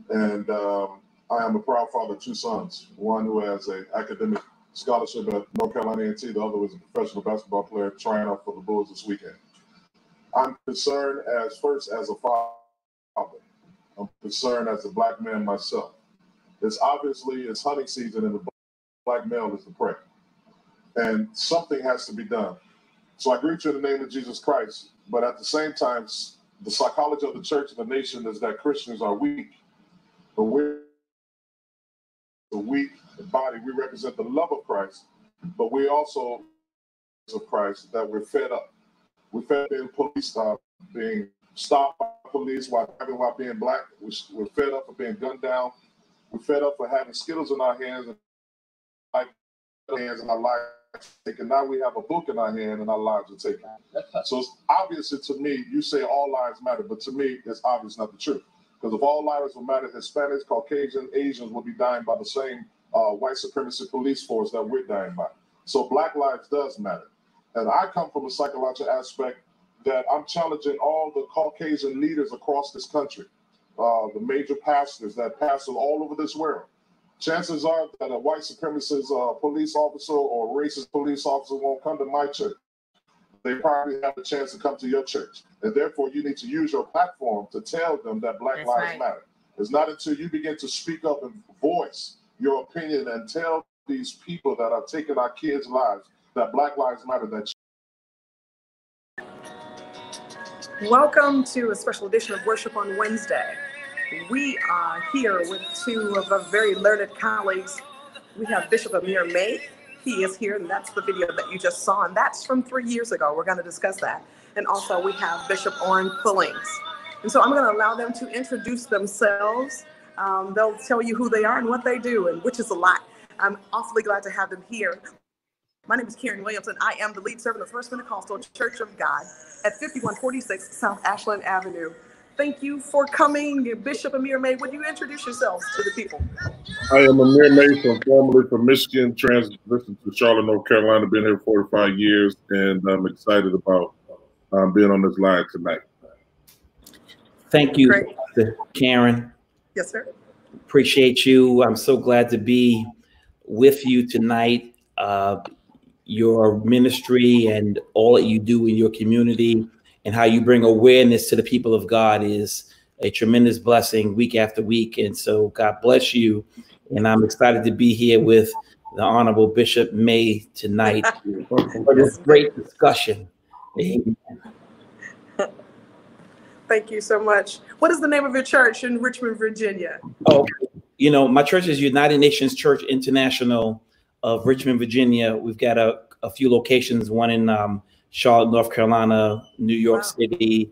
And I am a proud father of two sons, one who has an academic scholarship at North Carolina A&T, the other was a professional basketball player trying out for the Bulls this weekend. I'm concerned as a father. I'm concerned as a black man myself. It's hunting season and the black male is the prey. And something has to be done. So I greet you in the name of Jesus Christ, but at the same time, the psychology of the church and the nation is that Christians are weak. But we're the weak body. We represent the love of Christ, but we also of Christ that we're fed up. We're fed up being police, being stopped by police while being black. We're fed up for being gunned down. We're fed up for having Skittles in our hands and our lives taken. Now we have a book in our hand and our lives are taken. So it's obviously to me, you say all lives matter, but to me, it's obvious not the truth. Because if all lives will matter, Hispanics, Caucasians, Asians will be dying by the same white supremacy police force that we're dying by. So black lives does matter. And I come from a psychological aspect that I'm challenging all the Caucasian leaders across this country, the major pastors that pastor all over this world. Chances are that a white supremacist police officer or racist police officer won't come to my church. They probably have a chance to come to your church. And therefore, you need to use your platform to tell them that Black lives matter. It's not until you begin to speak up and voice your opinion and tell these people that are taking our kids' lives that Black lives matter. Welcome to a special edition of Worship on Wednesday. We are here with two of our very learned colleagues. We have Bishop Amere. He is here, and that's the video that you just saw, and that's from 3 years ago. We're going to discuss that. And also we have Bishop Orrin. And so I'm going to allow them to introduce themselves. They'll tell you who they are and what they do, and which is a lot. I'm awfully glad to have them here. My name is Karen Williamson. I am the lead servant of First Pentecostal Church of God at 5146 South Ashland Avenue. Thank you for coming. Bishop Amere, would you introduce yourselves to the people? I am Amere, formerly from Michigan, transitioned to Charlotte, North Carolina. Been here 45 years, and I'm excited about being on this live tonight. Thank you, Karen. Yes, sir. Appreciate you. I'm so glad to be with you tonight. Your ministry and all that you do in your community and how you bring awareness to the people of God is a tremendous blessing week after week. And so God bless you. And I'm excited to be here with the Honorable Bishop May tonight for this great discussion. Amen. Thank you so much. What is the name of your church in Richmond, Virginia? Oh, you know, my church is United Nations Church International of Richmond, Virginia. We've got a few locations, one in Charlotte, North Carolina, New York City,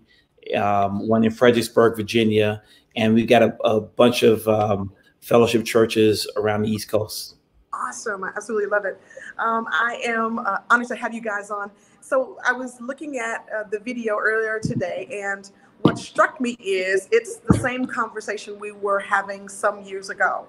one in Fredericksburg, Virginia, and we've got a bunch of fellowship churches around the East Coast. Awesome. I absolutely love it. I am honored to have you guys on. So I was looking at the video earlier today, and what struck me is it's the same conversation we were having some years ago.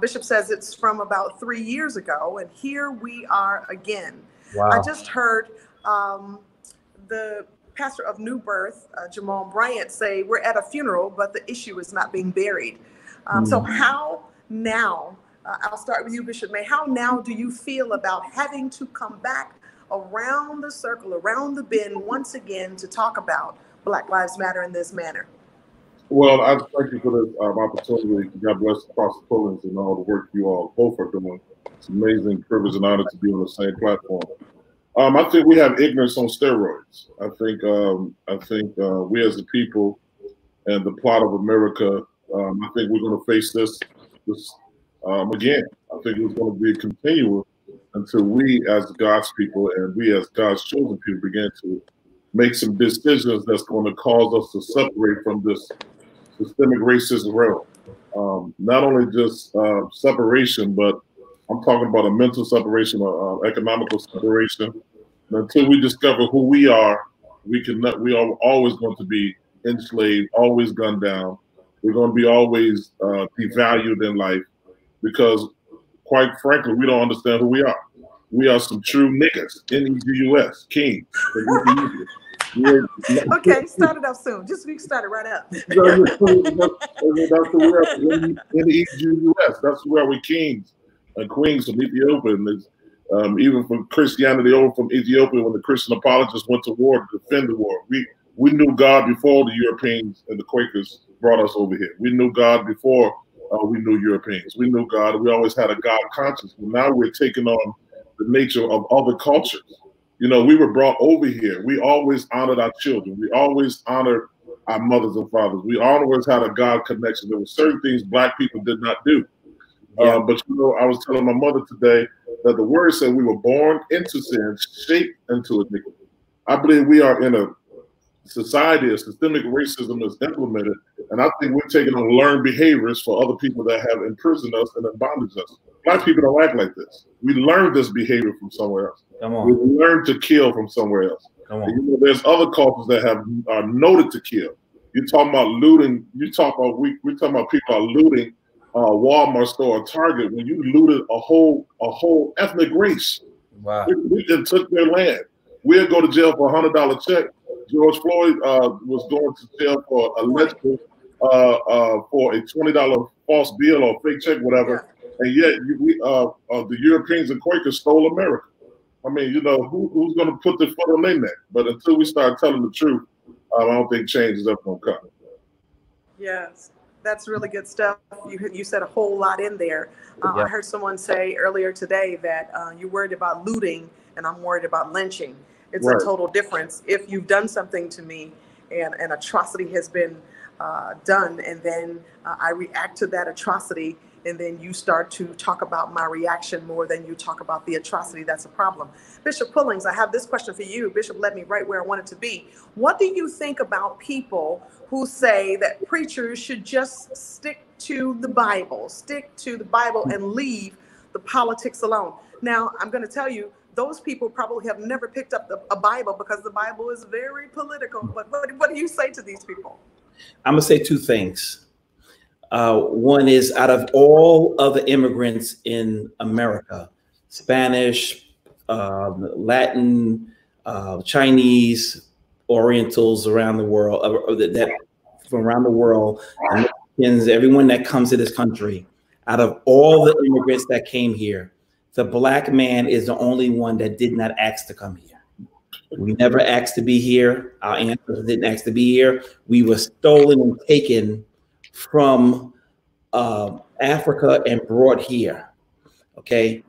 Bishop says it's from about 3 years ago, and here we are again. Wow. I just heard the pastor of New Birth, Jamal Bryant, say we're at a funeral, but the issue is not being buried. So how now, I'll start with you, Bishop May, how now do you feel about having to come back around the circle, around the bend once again to talk about Black Lives Matter in this manner? Well, I thank you for this opportunity. God bless Pastor Pullins and all the work you all both are doing. It's an amazing privilege and honor to be on the same platform. I think we have ignorance on steroids. I think we as the people and the plot of America, I think we're going to face this again. I think it's going to be continual until we as God's people and we as God's chosen people begin to make some decisions that's going to cause us to separate from this systemic racism realm. Not only just separation, but I'm talking about a mental separation, economical separation. And until we discover who we are, we are always going to be enslaved, always gunned down. We're going to be always devalued in life because, quite frankly, we don't understand who we are. We are some true niggas, N-E-G-U-S, kings. Okay, start it up soon. Just we start it right up. That's who we are, N-E-G-U-S. That's where we kings and queens from Ethiopia. And even from Christianity over from Ethiopia, when the Christian apologists went to war to defend the war, we knew God before the Europeans and the Quakers brought us over here. We knew God before we knew Europeans. We knew God. We always had a God conscience. But now we're taking on the nature of other cultures. You know, we were brought over here. We always honored our children. We always honored our mothers and fathers. We always had a God connection. There were certain things Black people did not do. Yeah. But you know, I was telling my mother today that the word said we were born into sin, shaped into iniquity. I believe we are in a society, a systemic racism is implemented, and I think we're taking on learned behaviors for other people that have imprisoned us and bondaged us. Black people don't act like this. We learned this behavior from somewhere else. We learned to kill from somewhere else. And, you know, there's other cultures that are noted to kill. You're talking about looting. We're talking about people are looting Walmart store or Target when you looted a whole ethnic race. Wow. We just took their land. We'll go to jail for a $100 check. George Floyd was going to jail for allegedly for a $20 false bill or fake check, whatever. And yet the Europeans and Quakers stole America. I mean, you know, who's going to put their foot on their neck? But until we start telling the truth, I don't think change is ever going to come. Yes, that's really good stuff. You said a whole lot in there. I heard someone say earlier today that you're worried about looting and I'm worried about lynching. It's a total difference. If you've done something to me and an atrocity has been done, and then I react to that atrocity, and then you start to talk about my reaction more than you talk about the atrocity, that's a problem. Bishop Pullins, I have this question for you. Bishop led me right where I wanted to be. What do you think about people who say that preachers should just stick to the Bible and leave the politics alone? Now, I'm going to tell you, those people probably have never picked up a Bible because the Bible is very political. But what do you say to these people? I'm going to say two things. One is, out of all other immigrants in America, Spanish, Latin, Chinese, Orientals around the world, from around the world, Americans, everyone that comes to this country, out of all the immigrants that came here, the Black man is the only one that did not ask to come here. We never asked to be here. Our ancestors didn't ask to be here. We were stolen and taken from Africa and brought here. Okay.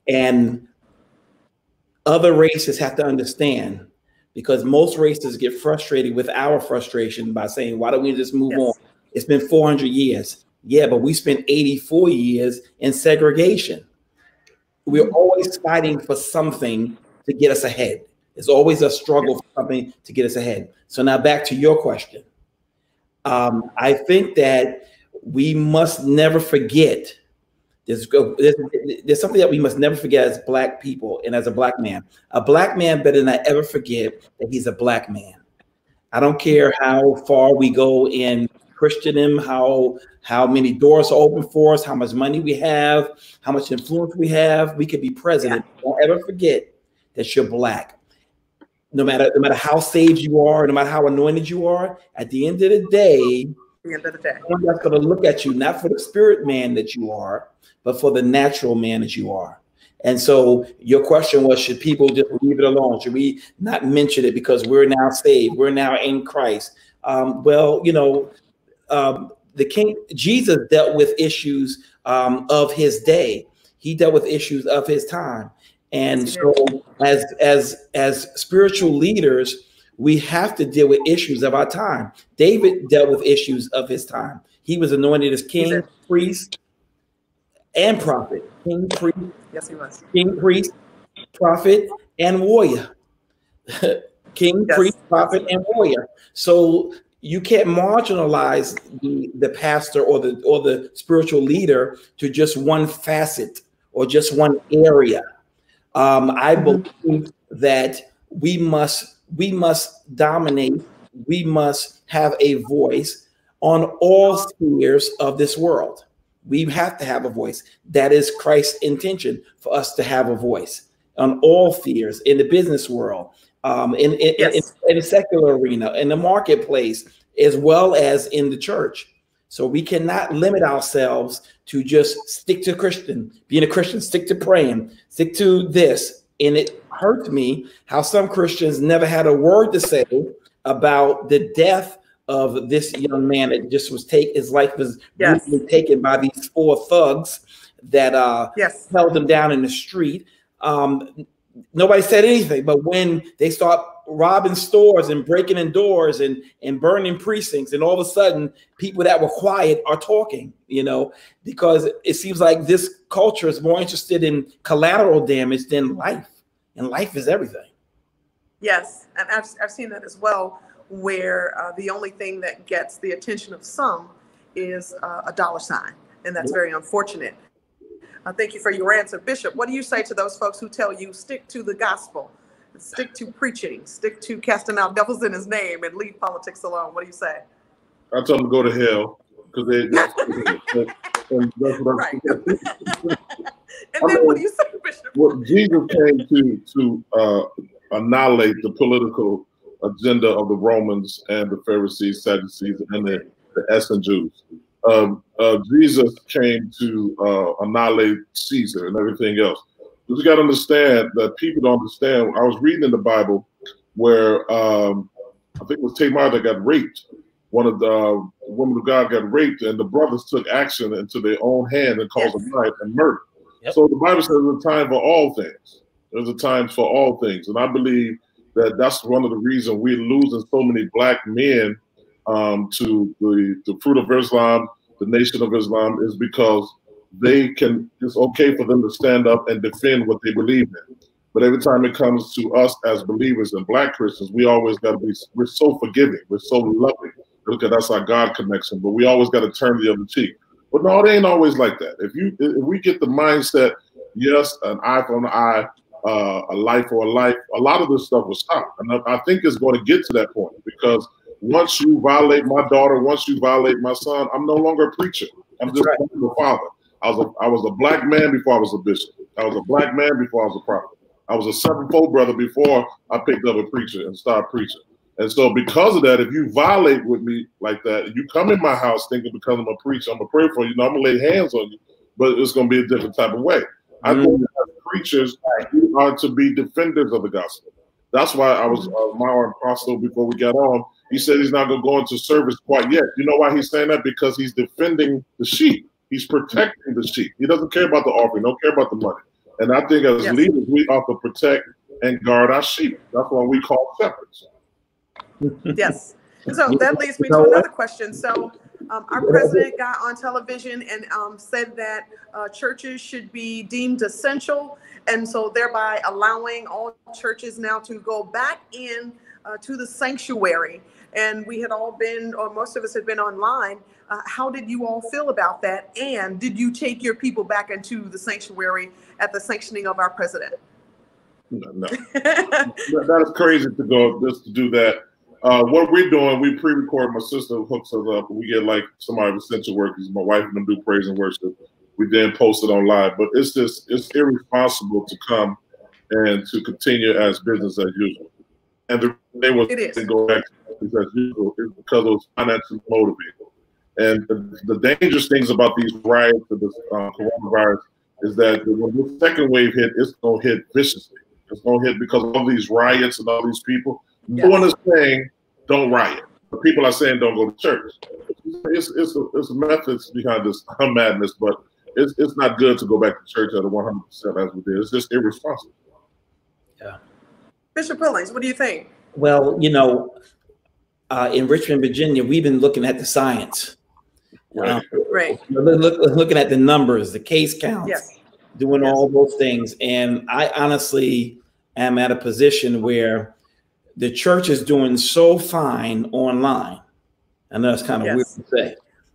And other races have to understand because most racists get frustrated with our frustration by saying, why don't we just move on? It's been 400 years. Yeah, but we spent 84 years in segregation. We're always fighting for something to get us ahead. There's always a struggle for something to get us ahead. So now back to your question. I think that we must never forget, there's something that we must never forget as Black people and as a Black man. A Black man better not ever forget that he's a Black man. I don't care how far we go in Christendom, how many doors are open for us, how much money we have, how much influence we have. We could be president. Don't ever forget that you're Black. No matter how saved you are, no matter how anointed you are, at the end of the day, someone that's going to look at you not for the spirit man that you are, but for the natural man that you are. And so your question was, should people just leave it alone? Should we not mention it because we're now saved? We're now in Christ. Well, you know, the King Jesus dealt with issues of his day. He dealt with issues of his time. And so as spiritual leaders, we have to deal with issues of our time. David dealt with issues of his time. He was anointed as king, priest, and prophet. King, priest, yes, he was. King, priest, prophet, and warrior. King, priest, prophet, and warrior. So you can't marginalize the pastor or the spiritual leader to just one facet or just one area. I believe that we must dominate. We must have a voice on all spheres of this world. We have to have a voice. That is Christ's intention, for us to have a voice on all spheres, in the business world, in the secular arena, in the marketplace, as well as in the church. So we cannot limit ourselves to just stick to being a Christian, stick to praying, stick to this. And it hurt me how some Christians never had a word to say about the death of this young man that just was his life was brutally taken by these 4 thugs that held him down in the street. Nobody said anything, but when they start robbing stores and breaking in doors and burning precincts, and all of a sudden people that were quiet are talking, you know, because it seems like this culture is more interested in collateral damage than life, and life is everything. Yes, and I've seen that as well, where the only thing that gets the attention of some is a dollar sign, and that's very unfortunate. Thank you for your answer. Bishop, what do you say to those folks who tell you stick to the gospel, stick to preaching, stick to casting out devils in his name, and leave politics alone? What do you say? I tell them to go to hell, because right. And then what do you say, Bishop? Well, Jesus came to annihilate the political agenda of the Romans and the Pharisees, Sadducees, and the Eastern Jews. Jesus came to annihilate Caesar and everything else. But you got to understand that people don't understand. I was reading in the Bible where I think it was Tamar that got raped. One of the women of God got raped, and the brothers took action into their own hand and caused a riot and murder. Yep. So the Bible says there's a time for all things. There's a time for all things, and I believe that that's one of the reasons we're losing so many Black men to the fruit of Islam, the Nation of Islam, is because it's okay for them to stand up and defend what they believe in. But every time it comes to us as believers and Black Christians, we always got to we're so forgiving, we're so loving. Look at that's our God connection, but we always got to turn the other cheek. But no, it ain't always like that. If we get the mindset, yes, an eye for an eye, a life for a life, a lot of this stuff will stop. And I think it's going to get to that point, because once you violate my daughter, once you violate my son, I'm no longer a preacher. I'm just a father. I was a Black man before I was a bishop. I was a Black man before I was a prophet. I was a sevenfold brother before I picked up a preacher and started preaching. And so because of that, if you violate with me like that, you come in my house thinking because I'm a preacher, I'm going to pray for you, I'm going to lay hands on you, but it's going to be a different type of way. I think as preachers, we are to be defenders of the gospel. That's why I was my apostle before we got on. He said he's not going to go into service quite yet. You know why he's saying that? Because he's defending the sheep. He's protecting the sheep. He doesn't care about the offering, don't care about the money. And I think as leaders, we ought to protect and guard our sheep. That's what we call shepherds. Yes. So that leads me to another question. So our president got on television and said that churches should be deemed essential, and so thereby allowing all churches now to go back in to the sanctuary. And we had all been, or most of us had been online. How did you all feel about that? And did you take your people back into the sanctuary at the sanctioning of our president? No. That is crazy to go just to do that. What we're doing, we pre-record. My sister hooks us up. We get like somebody with essential workers. My wife and them do praise and worship. We then post it online. But it's irresponsible to come and to continue as business as usual. And the they was to go back to business as usual is because it was financially motivated. And the dangerous things about these riots of this coronavirus is that when the second wave hit, it's going to hit viciously. It's going to hit because of all these riots and all these people. No one is saying don't riot. The people are saying don't go to church. It's methods behind this madness, but it's not good to go back to church at 100% as we did. It's just irresponsible. Yeah. Bishop Billings, what do you think? Well, you know, in Richmond, Virginia, we've been looking at the science. Right. Looking at the numbers, the case counts, yes. doing all those things. And I honestly am at a position where the church is doing so fine online. I know it's kind of weird to say.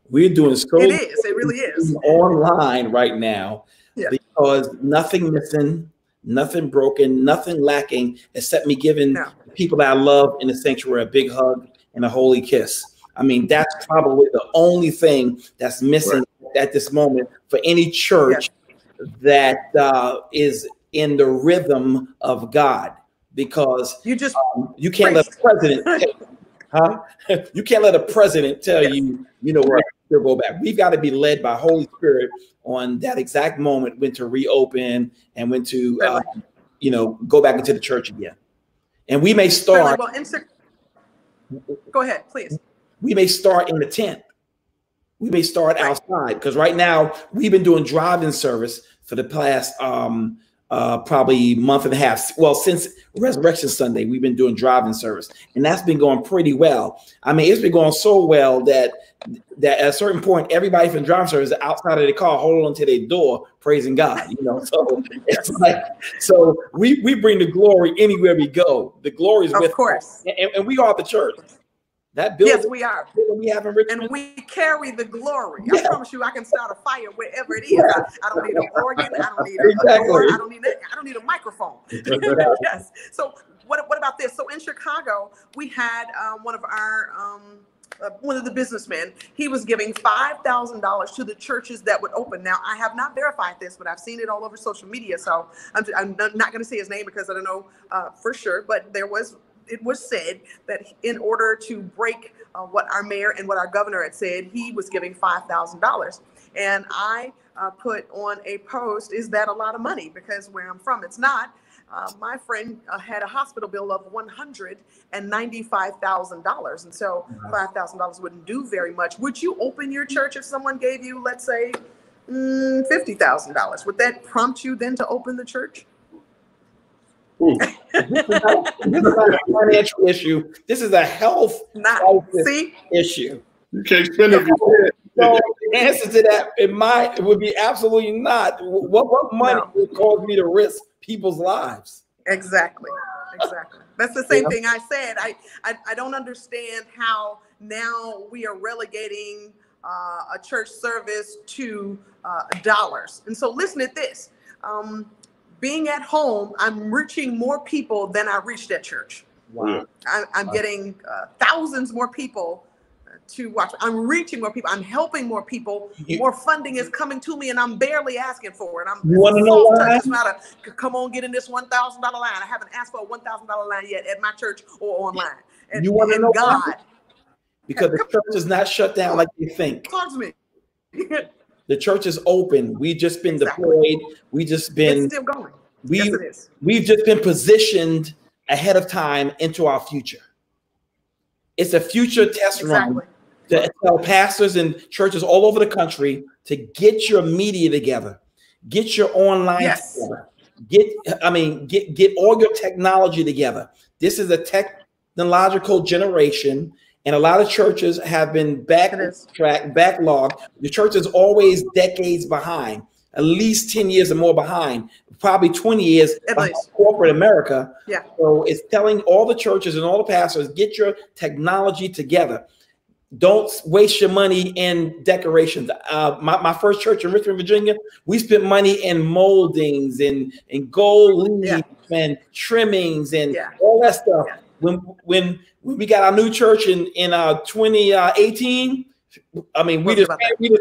We're doing so it is. It really is. Online right now because nothing missing, nothing broken, nothing lacking, except me giving people that I love in the sanctuary a big hug and a holy kiss. I mean, that's probably the only thing that's missing at this moment for any church that is in the rhythm of God, because you can't let the president you can't let a president tell you, you know what, to go back. We've got to be led by Holy Spirit on that exact moment when to reopen and when to you know, go back into the church again. And we may start. Go ahead, please. We may start in the tent. We may start outside, because right now we've been doing drive-in service for the past probably month and a half. Well, since Resurrection Sunday, we've been doing drive-in service, and that's been going pretty well. I mean, it's been going so well that at a certain point, everybody from drive-in service is outside of the car, holding onto their door, praising God. You know, so it's like, so we bring the glory anywhere we go. The glory is with us, and we are the church. That building, yes, we are. We have in Richmond. And we carry the glory. I promise you, I can start a fire wherever it is. I don't need an organ. I don't need a door. I don't need a microphone. Yes. So what about this? So in Chicago, we had one of our one of the businessmen. He was giving $5,000 to the churches that would open. Now, I have not verified this, but I've seen it all over social media. So I'm not going to say his name because I don't know for sure. But it was said that in order to break what our mayor and what our governor had said, he was giving $5,000. And I put on a post, is that a lot of money? Because where I'm from, it's not. My friend had a hospital bill of $195,000. And so $5,000 wouldn't do very much. Would you open your church if someone gave you, let's say, $50,000? Would that prompt you then to open the church? This is not a financial issue. This is a health issue. You can't spend it. So the answer to that, it would be absolutely not. What money would cause me to risk people's lives? Exactly. That's the same thing I said. I don't understand how now we are relegating a church service to dollars. And so listen to this. Being at home, I'm reaching more people than I reached at church. Wow. I'm getting thousands more people to watch. I'm reaching more people. I'm helping more people. More funding is coming to me, and I'm barely asking for it. You want to know why? It's not a come on, get in this $1,000 line. I haven't asked for a $1,000 line yet at my church or online. And, you want to know God, why? Because the church is not shut down like you think. Talk to me. The church is open. We've just been deployed. We just been. It's still going. Yes, it is. We've just been positioned ahead of time into our future. It's a future test run to tell pastors and churches all over the country to get your media together, get your online together, Get all your technology together. This is a technological generation, and a lot of churches have been backlogged. The church is always decades behind, at least 10 years or more behind, probably 20 years behind corporate America. Yeah. So it's telling all the churches and all the pastors, get your technology together. Don't waste your money in decorations. My first church in Richmond, Virginia, we spent money in moldings and gold leaves and trimmings and all that stuff. Yeah. When we got our new church in 2018, I mean, we just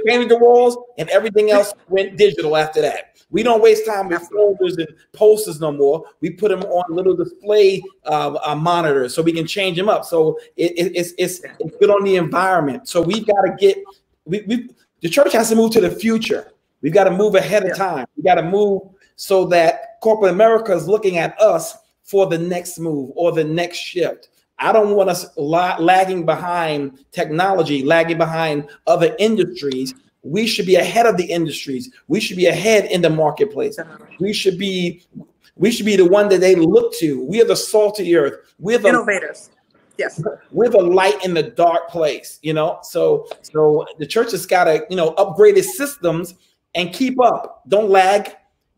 painted the walls and everything else went digital after that. We don't waste time with folders and posters no more. We put them on little display monitors so we can change them up. So it's good on the environment. So we've got to get, the church has to move to the future. We've got to move ahead of time. We got to move so that corporate America is looking at us for the next move or the next shift. I don't want us lagging behind technology, lagging behind other industries. We should be ahead of the industries. We should be ahead in the marketplace. We should be the one that they look to. We are the salt of the earth. We're the innovators. Yes. We're the light in the dark place, you know. So the church has got to, upgrade its systems and keep up. Don't lag,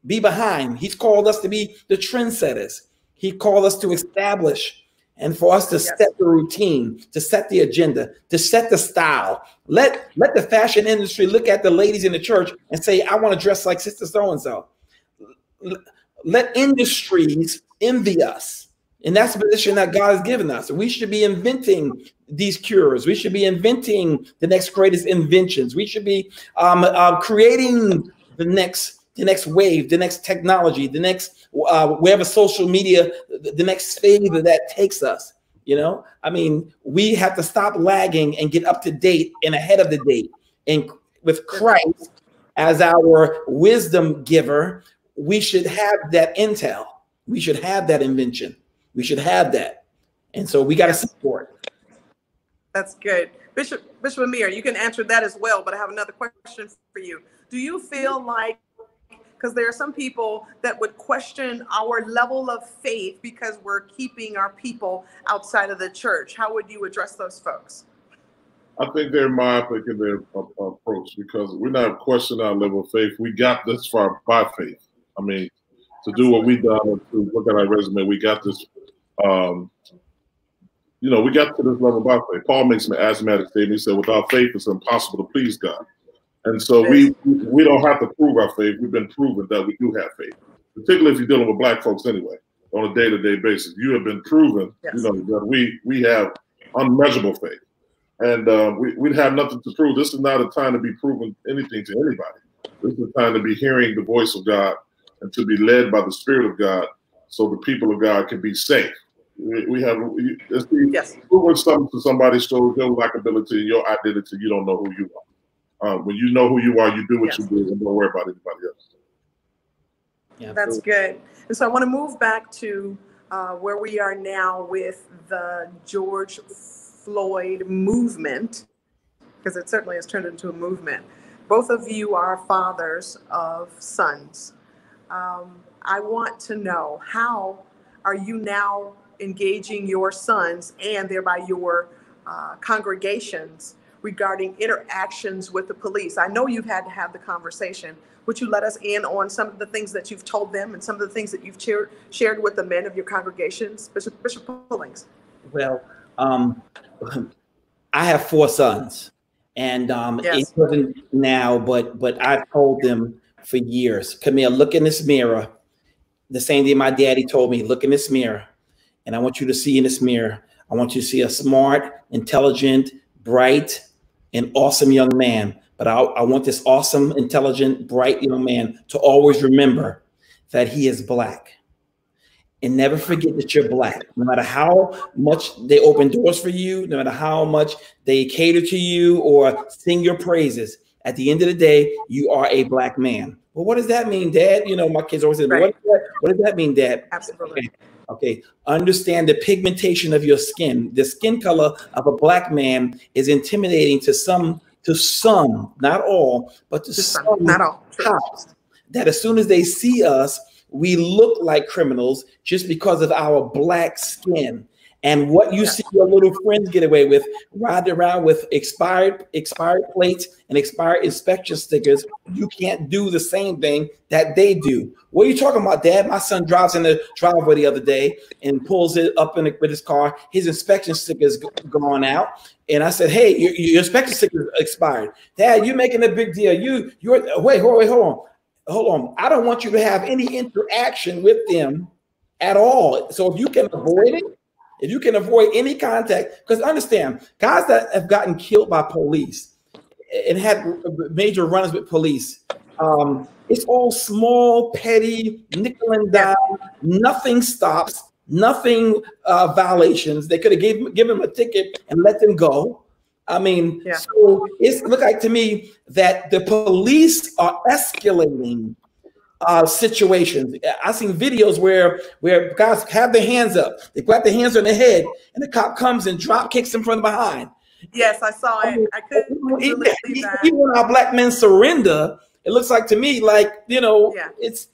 be behind. He's called us to be the trendsetters. He called us to establish and for us to set the routine, to set the agenda, to set the style. Let the fashion industry look at the ladies in the church and say, I want to dress like Sister So-and-so. Let industries envy us. And that's the position that God has given us. We should be inventing these cures. We should be inventing the next greatest inventions. We should be creating the next wave, the next technology, the next wherever social media, the next phase that takes us. I mean, we have to stop lagging and get up to date and ahead of the date. And with Christ as our wisdom giver, we should have that intel. We should have that invention. We should have that. And so we got to support. That's good. Bishop Amere, you can answer that as well, but I have another question for you. Do you feel like, because there are some people that would question our level of faith because we're keeping our people outside of the church. How would you address those folks? I think they're myopic in their approach because we're not questioning our level of faith. We got this far by faith. I mean, to do what we've done, to look at our resume, we got this, we got to this level by faith. Paul makes an asthmatic statement. He said, without faith, it's impossible to please God. And so we don't have to prove our faith. We've been proven that we do have faith, particularly if you're dealing with Black folks anyway, on a day-to-day basis. You have been proven, that we have unmeasurable faith. And we'd have nothing to prove. This is not a time to be proving anything to anybody. This is a time to be hearing the voice of God and to be led by the Spirit of God so the people of God can be safe. We have, proving something to somebody shows your likability, your identity. You don't know who you are. When you know who you are, you do what you do and don't worry about anybody else. Yeah, that's good. And so I want to move back to where we are now with the George Floyd movement, because it certainly has turned into a movement. Both of you are fathers of sons. I want to know, how are you now engaging your sons and thereby your congregations regarding interactions with the police? I know you've had to have the conversation. Would you let us in on some of the things that you've told them and some of the things that you've shared with the men of your congregations? Bishop Pullings. Well, I have 4 sons, and it wasn't now, but I've told them for years, Camille, look in this mirror. The same thing my daddy told me, look in this mirror, and I want you to see in this mirror. I want you to see a smart, intelligent, bright, an awesome young man. But I want this awesome, intelligent, bright young man to always remember that he is Black. And never forget that you're Black. No matter how much they open doors for you, no matter how much they cater to you or sing your praises, at the end of the day, you are a Black man. Well, what does that mean, Dad? My kids always say, what does that mean, Dad? Absolutely. Okay. Understand the pigmentation of your skin. The skin color of a Black man is intimidating to some, not all, but to some, not all. cops, that as soon as they see us, we look like criminals just because of our black skin. And what you see your little friends get away with, riding around with expired plates and expired inspection stickers, you can't do the same thing that they do. What are you talking about, Dad? My son drives in the driveway the other day and pulls it up with his car. His inspection sticker's gone out. And I said, hey, your inspection sticker expired. Dad, you're making a big deal. Wait, hold on. I don't want you to have any interaction with them at all. So if you can avoid it, if you can avoid any contact, because understand, guys that have gotten killed by police and had major run-ins with police, it's all small, petty, nickel and dime. Nothing stops, nothing violations. They could have given them a ticket and let them go. I mean, so it looked like to me that the police are escalating situations. I've seen videos where guys have their hands up. They clap their hands on their head, and the cop comes and drop kicks them from behind. Yes, I saw it. I couldn't believe that. Even when our black men surrender, it looks like to me like, you know, it's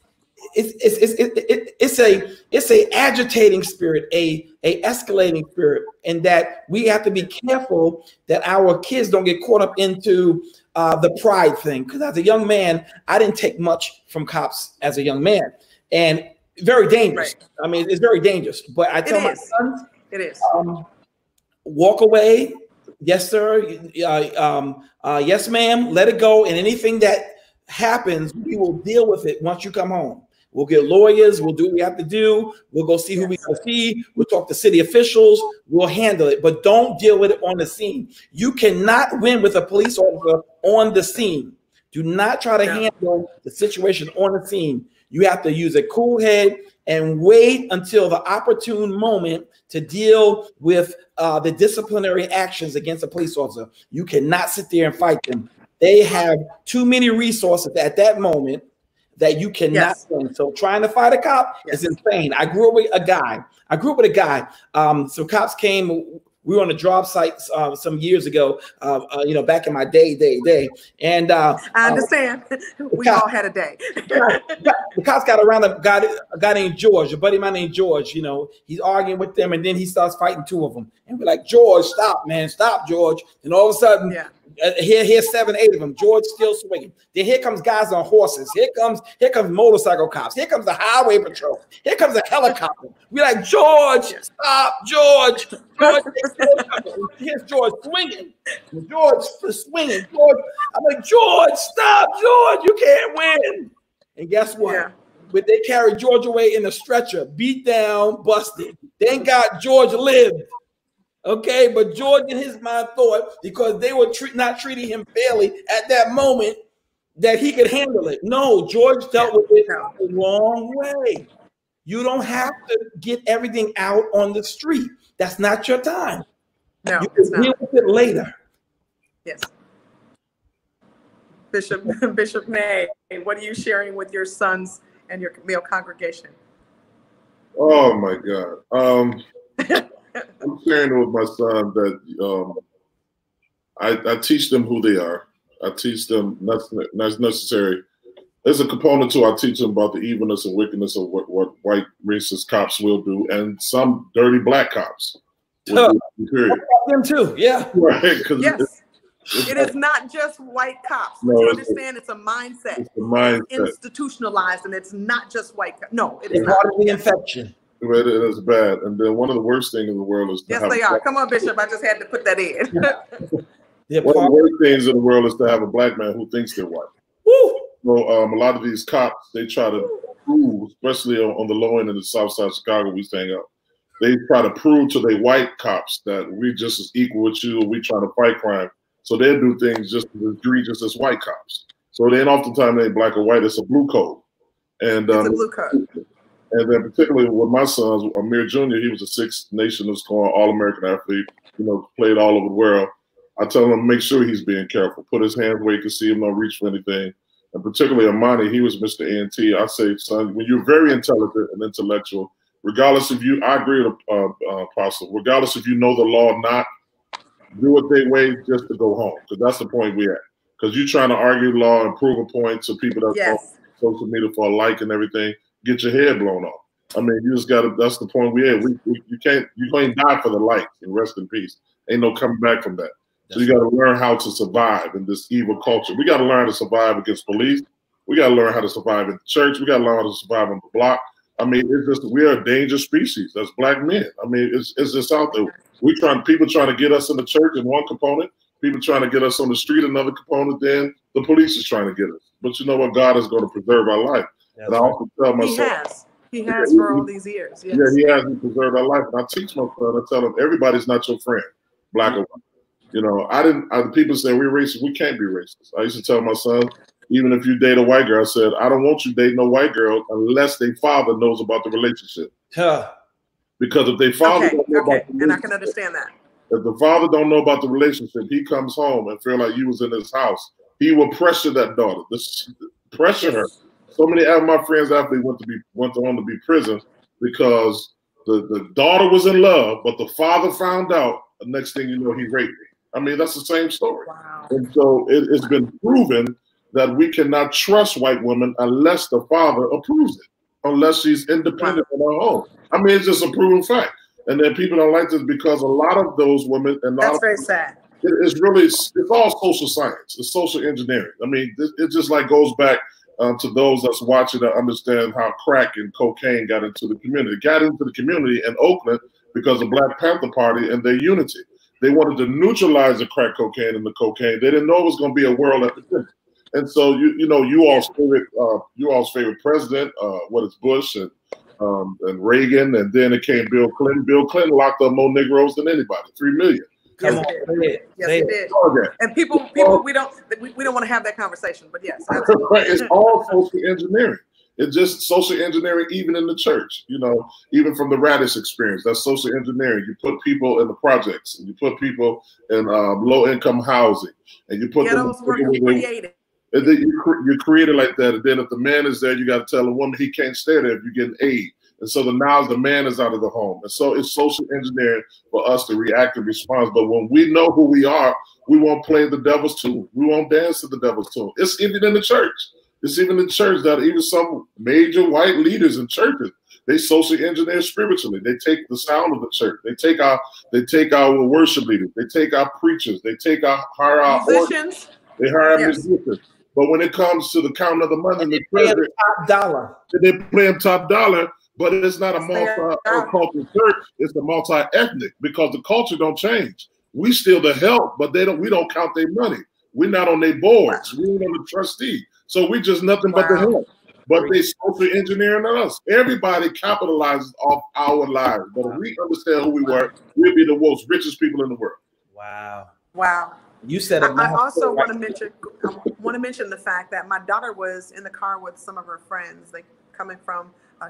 a agitating spirit, a escalating spirit, and that we have to be careful that our kids don't get caught up into the pride thing. Because as a young man, I didn't take much from cops as a young man, and very dangerous. Right. I mean, it's very dangerous. But I tell my sons, it is. Walk away. Yes, sir. Yes, ma'am. Let it go. And anything that happens, we will deal with it once you come home. We'll get lawyers. We'll do what we have to do. We'll go see who we can see. We'll talk to city officials. We'll handle it. But don't deal with it on the scene. You cannot win with a police officer on the scene. Do not try to handle the situation on the scene. You have to use a cool head and wait until the opportune moment to deal with the disciplinary actions against a police officer. You cannot sit there and fight them. They have too many resources at that moment that you cannot win. So trying to fight a cop is insane. I grew up with a guy. So cops came. We were on a job site some years ago, you know, back in my day. And I understand. We all had a day. The cops got around a guy named George, a buddy of mine named George. You know, he's arguing with them, and then he starts fighting two of them. And we're like, George, stop, man, stop, George. And all of a sudden, here's 7, 8 of them. George still swinging. Then here comes guys on horses. Here comes motorcycle cops. Here comes the highway patrol. Here comes a helicopter. We're like, George, stop, George. Here's George swinging. George swinging. I'm like, George, stop, George. You can't win. And guess what? Yeah. But they carried George away in a stretcher, beat down, busted. Thank God George lived. Okay, but George in his mind thought because they were not treating him fairly at that moment that he could handle it. No, George dealt with it the wrong way. You don't have to get everything out on the street. That's not your time. No, you can deal with it later. Yes. Bishop May, what are you sharing with your sons and your male congregation? Oh my God. I'm sharing with my son that I teach them who they are. I teach them that's necessary. There's a component to I teach them about the evilness and wickedness of what white racist cops will do, and some dirty black cops. Period. Them too, yeah. Right. Yes. It is not just white cops. No, you understand? It's a mindset. It's a mindset. It's institutionalized, and it's not just white cops. No, it is not. Part of the infection. It is bad. And then one of the worst things in the world is to yes, they are. Come on, Bishop. I just had to put that in. One of the worst things in the world is to have a black man who thinks they're white. Woo! So a lot of these cops, they try to prove, especially on the low end in the south side of Chicago, we staying up. They try to prove to the white cops that we're just as equal with you, we trying to fight crime. So they do things just as egregious as white cops. So then oftentimes they ain't black or white, it's a blue code. And it's a blue code. And then particularly with my sons, Amere Jr., he was a Six Nations All-American athlete, you know, played all over the world. I tell him to make sure he's being careful. Put his hands where he can see him, not reach for anything. And particularly Amani, he was Mr. A&T. I say, son, when you're very intelligent and intellectual, regardless if you, I agree with Apostle, regardless if you know the law or not, do it their way just to go home. Because that's the point we're at. Because you're trying to argue law and prove a point to people that on social media for a like and everything. get your head blown off. I mean, you just got to. That's the point we at. You can't die for the light and rest in peace. Ain't no coming back from that. So you got to learn how to survive in this evil culture. We got to learn to survive against police. We got to learn how to survive in the church. We got to learn how to survive on the block. I mean, it's just we are a dangerous species. That's black men. I mean, it's just out there. People trying to get us in the church in one component. People trying to get us on the street another component. Then the police is trying to get us. But you know what? God is going to preserve our life. That's and I also tell myself, He has for all these years. Yes. Yeah, he has preserved our life. And I teach my son. I tell him everybody's not your friend, black or white. You know, people say we're racist. We can't be racist. I used to tell my son, even if you date a white girl, I said, I don't want you dating a white girl unless their father knows about the relationship. Because if their father don't know about the and I can understand that. If the father don't know about the relationship, he comes home and feel like you was in his house. He will pressure that daughter. Pressure her. So many of my friends after they went on to be prison because the daughter was in love, but the father found out. The next thing you know, he raped me. I mean, that's the same story. Wow. And so it's been proven that we cannot trust white women unless the father approves it, unless she's independent in her home. I mean, it's just a proven fact. And then people don't like this because a lot of those women and that's very sad. It's all social science. It's social engineering. I mean, it just like goes back to those that's watching to understand how crack and cocaine got into the community. It got into the community in Oakland because of Black Panther Party and their unity. They wanted to neutralize the crack cocaine and the cocaine. They didn't know it was going to be a world epidemic. And so you all's favorite president, what is Bush and Reagan, and then it came Bill Clinton. Bill Clinton locked up more Negroes than anybody, 3 million. Yes, it did. And people, we don't want to have that conversation, but yes, absolutely. It's all social engineering. It's just social engineering, even in the church. You know, even from the Radish experience, that's social engineering. You put people in the projects, and you put people in low-income housing, and you put them. Created. And then you create it like that. And then if the man is there, you got to tell the woman he can't stay there if you're getting aid. And so now the man is out of the home. And so it's social engineering for us to react and respond. But when we know who we are, we won't play the devil's tune. We won't dance to the devil's tune. It's even in the church. It's even in the church that even some major white leaders in churches, they socially engineer spiritually. They take the sound of the church. They take our worship leaders. They take our preachers. They hire our musicians. They hire musicians. But when it comes to the count of the money, they play top dollar. They play them top dollar, but it's not a multi-cultural church. It's a multi-ethnic because the culture don't change. We still the help, but we don't count their money. We're not on their boards. We ain't on the trustee. So we just nothing but the help. But they social engineering us. Everybody capitalizes off our lives. But if we understand who we were, we'll be the most richest people in the world. Wow. You said I also want to mention the fact that my daughter was in the car with some of her friends.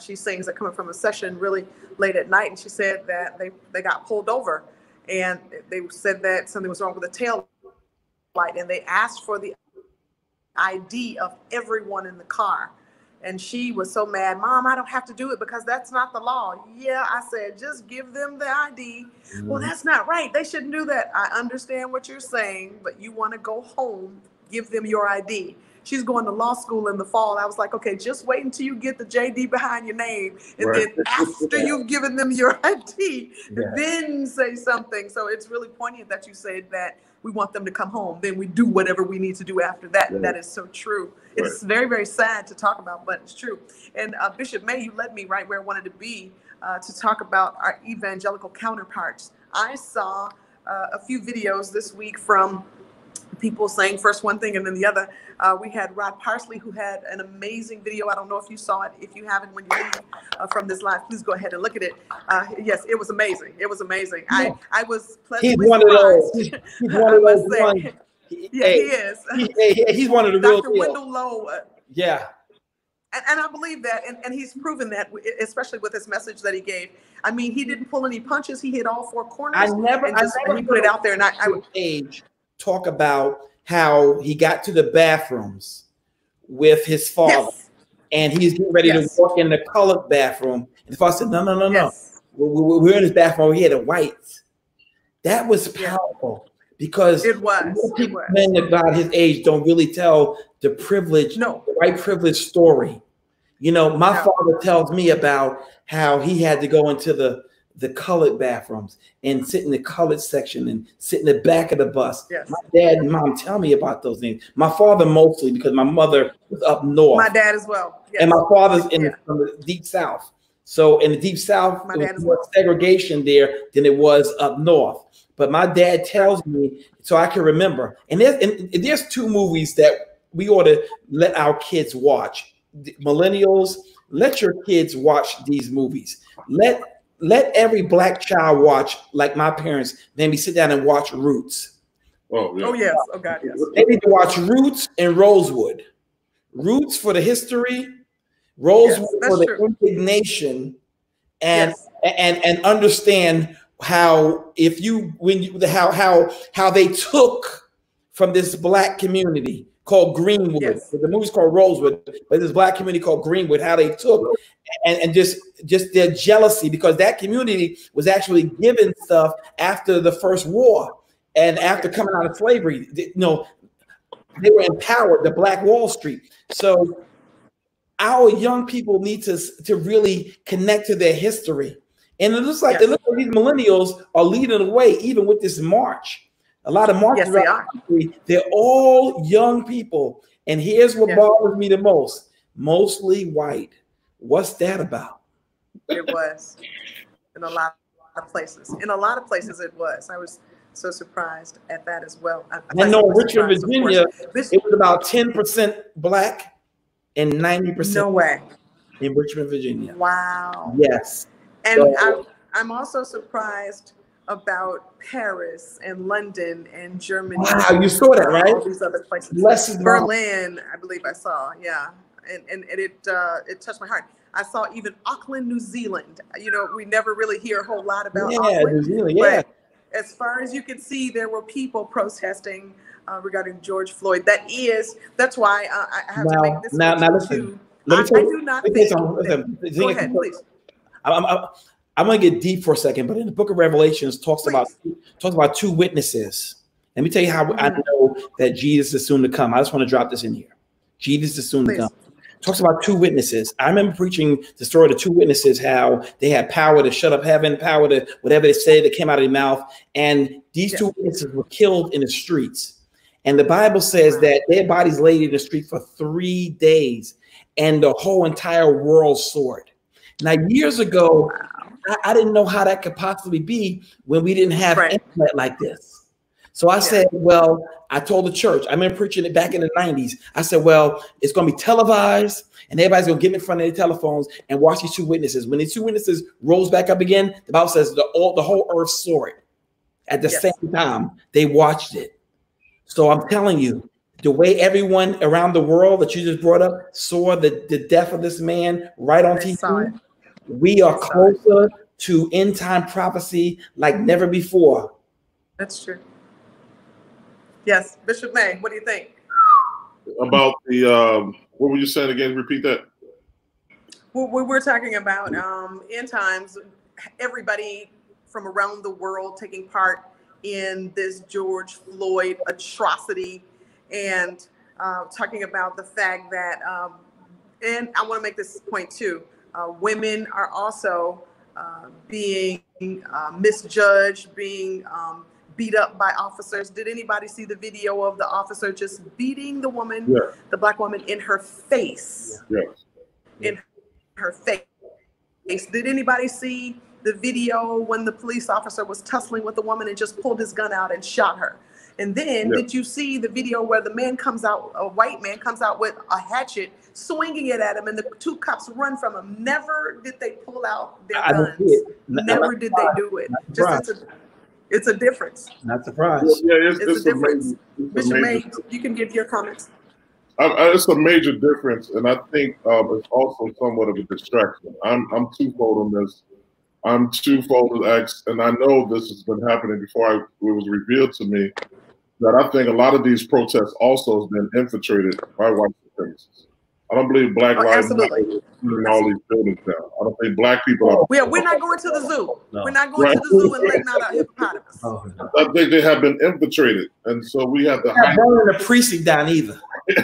She sings they're coming from a session really late at night, and she said that they got pulled over, and they said that something was wrong with the tail light, and they asked for the ID of everyone in the car. And she was so mad, Mom, I don't have to do it because that's not the law. Yeah, I said, just give them the ID. Well, that's not right. They shouldn't do that. I understand what you're saying, but you want to go home, give them your ID. She's going to law school in the fall. I was like, okay, just wait until you get the JD behind your name. And then after you've given them your ID, then say something. So it's really poignant that you said that we want them to come home. Then we do whatever we need to do after that. Yeah. That is so true. It's very, very sad to talk about, but it's true. And Bishop May, you led me right where I wanted to be to talk about our evangelical counterparts. I saw a few videos this week from people saying first one thing and then the other. We had Rod Parsley, who had an amazing video. I don't know if you saw it. If you haven't, when you leave from this live, please go ahead and look at it. Yes, it was amazing. It was amazing. I was pleasantly surprised. He's one of those ones. Yeah, he is. He's one of the real Dr. Wendell Lowe. Yeah. And I believe that, and he's proven that, especially with his message that he gave. I mean, he didn't pull any punches. He hit all four corners. I never he put it out there. And I would talk about how he got to the bathrooms with his father, and he's getting ready to walk in the colored bathroom. And the father said, no. We're in his bathroom over here, the whites. That was powerful because men of God his age don't really tell the privilege, the white privilege story. You know, my father tells me about how he had to go into the colored bathrooms and sit in the colored section and sit in the back of the bus. Yes. My dad and mom tell me about those things. My father mostly, because my mother was up north. My dad as well. Yes. And my father's from the deep south. So in the deep south, there was more segregation there than it was up north. But my dad tells me, so I can remember. And there's two movies that we ought to let our kids watch. Millennials, let your kids watch these movies. Let every black child watch, like my parents made me sit down and watch Roots. Oh, yeah. Oh, yes. Oh, God, yes. They need to watch Roots and Rosewood. Roots for the history, Rosewood for the indignation, and understand how how they took from this black community called Greenwood. Yes. The movie's called Rosewood, but this black community called Greenwood, how they took and just their jealousy, because that community was actually given stuff after the first war and after coming out of slavery. You know, they were empowered, the Black Wall Street. So our young people need to really connect to their history. And it looks like these millennials are leading the way, even with this march. A lot of marches around the country, they're all young people. And here's what bothers me the most: mostly white. What's that about? It was in a lot of places. In a lot of places, it was. I was so surprised at that as well. I know in Richmond, Virginia, it was about 10% black and 90%. No way. In Richmond, Virginia. Wow. Yes. And so, I'm also surprised about Paris and London and Germany. Wow, you saw that, right? All these other places. Berlin, I believe I saw. Yeah. And it touched my heart. I saw even Auckland, New Zealand. You know, we never really hear a whole lot about Auckland. New Zealand, but as far as you can see, there were people protesting regarding George Floyd. That's why I have to make this. Now listen. I do not think. Go ahead, please. I'm going to get deep for a second, but in the book of Revelations talks about two witnesses. Let me tell you how I know that Jesus is soon to come. I just want to drop this in here. Jesus is soon to come. Talks about two witnesses. I remember preaching the story of the two witnesses, how they had power to shut up heaven, power to whatever they say that came out of their mouth. And these two witnesses were killed in the streets. And the Bible says that their bodies laid in the street for 3 days, and the whole entire world saw it. Now, years ago, I didn't know how that could possibly be when we didn't have internet like this. So I said, well, I told the church, I remember preaching it back in the 90s. I said, well, it's going to be televised and everybody's going to get in front of their telephones and watch these two witnesses. When these two witnesses rose back up again, the Bible says the whole earth saw it. At the same time, they watched it. So I'm telling you, the way everyone around the world that you just brought up saw the death of this man right on TV, we are closer to end time prophecy like never before. That's true. Yes, Bishop May, what do you think? About the, what were you saying again? Repeat that. We're talking about end times, everybody from around the world taking part in this George Floyd atrocity, and talking about the fact that, and I want to make this point too, women are also being misjudged, being beat up by officers. Did anybody see the video of the officer just beating the woman, the black woman, in her face? Yes. In her face. Did anybody see the video when the police officer was tussling with the woman and just pulled his gun out and shot her? And then did you see the video where the man comes out, a white man comes out with a hatchet, swinging it at him, and the two cops run from him? Never did they pull out their guns. Never did they do it. Just it's a difference. Not surprised. Yeah, it's a difference. Bishop May, you can give your comments. It's a major difference, and I think it's also somewhat of a distraction. I'm twofold on this. I'm twofold, and I know this has been happening before it was revealed to me, that I think a lot of these protests also have been infiltrated by white supremacists. I don't believe Black Lives Matter is putting all these buildings down. I don't think black people are. We're not going to the zoo. No. We're not going to the zoo and letting out a hippopotamus. I think they have been infiltrated, and so we have to. Not burning the precinct down either.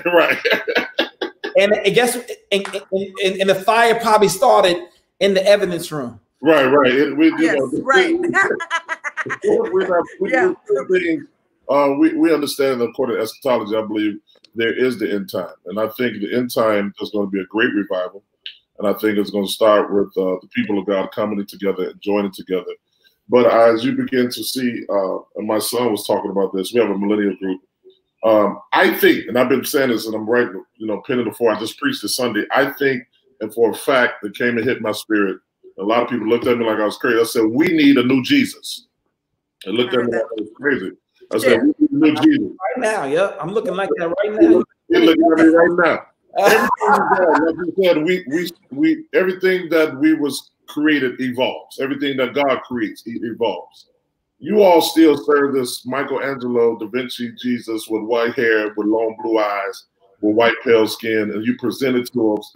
Right. And guess and the fire probably started in the evidence room. Right. Yes, right. We understand that according to eschatology, I believe there is the end time. And I think the end time is going to be a great revival. And I think it's going to start with the people of God coming together and joining together. But as you begin to see, and my son was talking about this, we have a millennial group. I think, and I've been saying this, and I'm right, pen it before I just preached this Sunday. I think, and for a fact, that came and hit my spirit. A lot of people looked at me like I was crazy. I said, we need a new Jesus. They looked at me like I was crazy. I said, we need a new Jesus. Right now, yeah. I'm looking like that right now. You're looking at me right now. Like you said, everything that we was created evolves. Everything that God creates, evolves. You all still serve this Michelangelo da Vinci Jesus with white hair, with long blue eyes, with white pale skin, and you present it to us.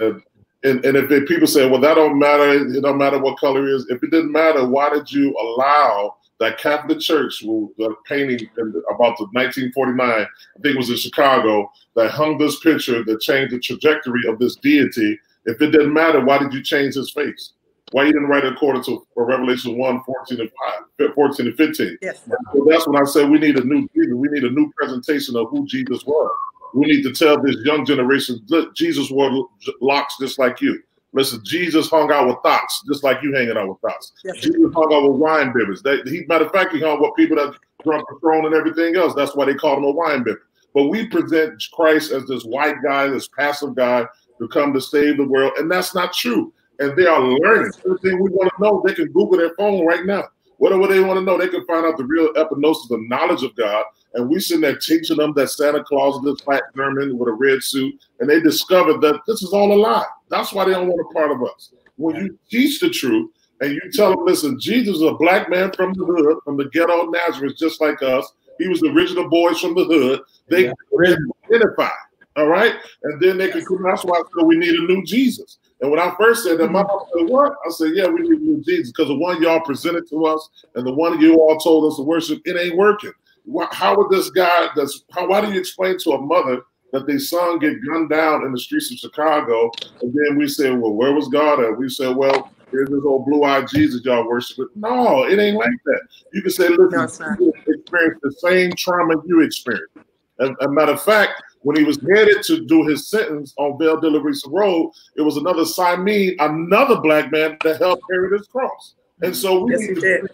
And if people say, well, that don't matter, it don't matter what color it is. If it didn't matter, why did you allow that Catholic Church, the painting about the 1949, I think it was in Chicago, that hung this picture that changed the trajectory of this deity? If it didn't matter, why did you change his face? Why you didn't write it according to Revelation 1, 14 and 15? Yes. So that's when I said we need a new Jesus. We need a new presentation of who Jesus was. We need to tell this young generation, look, Jesus wore locks just like you. Listen, Jesus hung out with thoughts just like you hanging out with thoughts. Yes. Jesus hung out with wine bibbers. Matter of fact, he hung with people that drunk Patron and everything else. That's why they called him a wine bibber. But we present Christ as this white guy, this passive guy to come to save the world, and that's not true. And they are learning. Everything we want to know, they can Google their phone right now. Whatever they want to know, they can find out the real epignosis, the knowledge of God. And we sitting there teaching them that Santa Claus is this black German with a red suit. And they discovered that this is all a lie. That's why they don't want a part of us. When you teach the truth and you tell them, listen, Jesus is a black man from the hood, from the ghetto of Nazareth, just like us. He was the original boys from the hood. They identify, all right? And then they can come. That's why I said we need a new Jesus. And when I first said that, my mom said, what? I said, yeah, we need a new Jesus, because the one y'all presented to us and the one you all told us to worship, it ain't working. How would this guy, why do you explain to a mother that their son get gunned down in the streets of Chicago? And then we say, well, where was God at? We said, well, here's this old blue-eyed Jesus y'all worship. No, it ain't like that. You can say, listen, you experienced the same trauma you experienced. And a matter of fact, when he was headed to do his sentence on Belle de la Risa Road, it was another Simene, another black man that helped carry his cross. And so we need to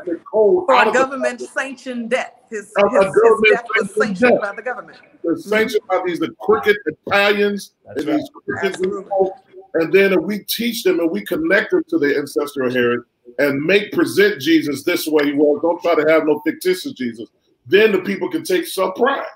the code for a government-sanctioned death. His death was sanctioned by the government. It's sanctioned by these crooked Italians and these crooked people. And then we teach them and we connect them to their ancestral heritage and present Jesus this way he was. Don't try to have no fictitious Jesus. Then the people can take some pride.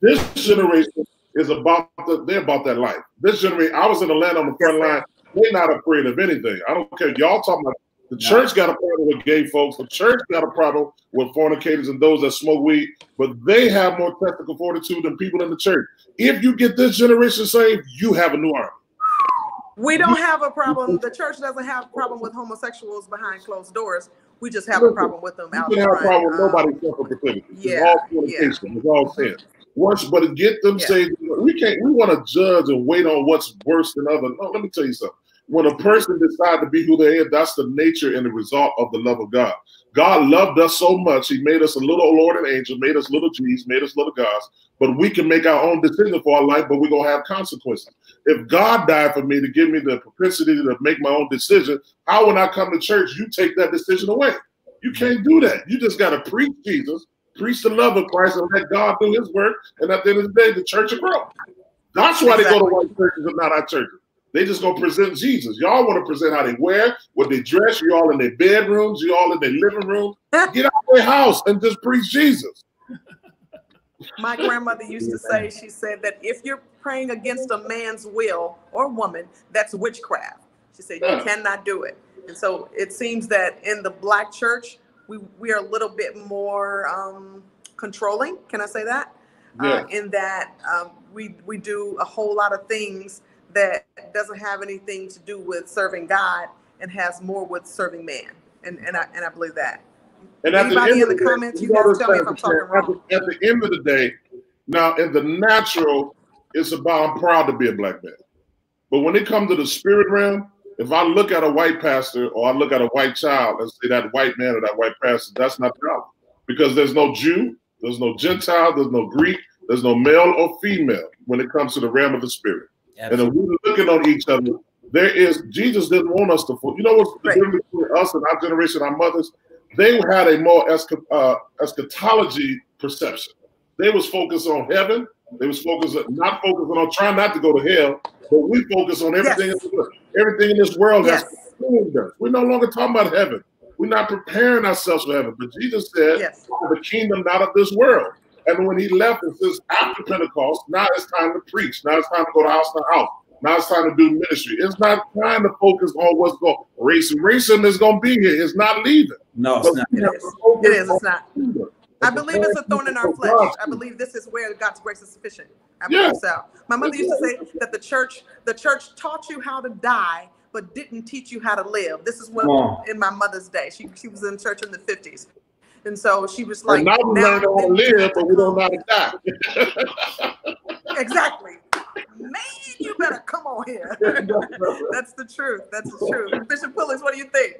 This generation is they're about that life. This generation, I was in the land on the front line. They're not afraid of anything. I don't care. Y'all talking about the church got a problem with gay folks. The church got a problem with fornicators and those that smoke weed, but they have more technical fortitude than people in the church. If you get this generation saved, you have a new army. We don't have a problem. The church doesn't have a problem with homosexuals behind closed doors. We just have a problem with them out front. You can have a problem with nobody's self-proclivity. It's all fornication. It's all sin. But to get them saved, we want to judge and wait on what's worse than others. No, let me tell you something. When a person decides to be who they are, that's the nature and the result of the love of God. God loved us so much, he made us a little Lord and angel, made us little G's, made us little gods, but we can make our own decision for our life, but we're going to have consequences. If God died for me to give me the propensity to make my own decision, how when I come to church, you take that decision away? You can't do that. You just got to preach Jesus, preach the love of Christ, and let God do his work, and at the end of the day, the church will grow. That's why they go to white churches and not our churches. They just gonna present Jesus. Y'all want to present how they wear, what they dress. You all in their bedrooms. You all in their living room. Get out of their house and just preach Jesus. My grandmother used to say, she said that if you're praying against a man's will or woman, that's witchcraft. She said you cannot do it. And so it seems that in the Black church, we are a little bit more controlling. Can I say that? Yeah. In that we do a whole lot of things that doesn't have anything to do with serving God and has more with serving man. And I believe that. And anybody in the comments, you guys tell me if I'm talking wrong. At the end of the day, now in the natural, it's about I'm proud to be a black man. But when it comes to the spirit realm, if I look at a white pastor or I look at a white child and say that white man or that white pastor, that's not God. Because there's no Jew, there's no Gentile, there's no Greek, there's no male or female when it comes to the realm of the spirit. Absolutely. And if we're looking on each other, Jesus didn't want us to, you know what's the difference between us and our generation, our mothers? They had a more eschatology perception. They was focused on heaven. They was not focusing on trying not to go to hell, but we focus on everything, everything in this world. That's we're no longer talking about heaven. We're not preparing ourselves for heaven. But Jesus said, the kingdom not of this world. And when he left, it says after Pentecost, now it's time to preach. Now it's time to go to house to house. Now it's time to do ministry. It's not time to focus on what's going racism. Racism is going to be here. It's not leaving. No, it's not. It is. It's not. I believe it's a thorn in our flesh. I believe this is where God's grace is sufficient. I believe so. My mother used to say that the church taught you how to die, but didn't teach you how to live. This is what in my mother's day. She was in church in the 50s. And so she was like, now we learn how to live, but we don't know how to die. Exactly. Man, you better come on here. That's the truth. That's the truth. Bishop Pullings, what do you think?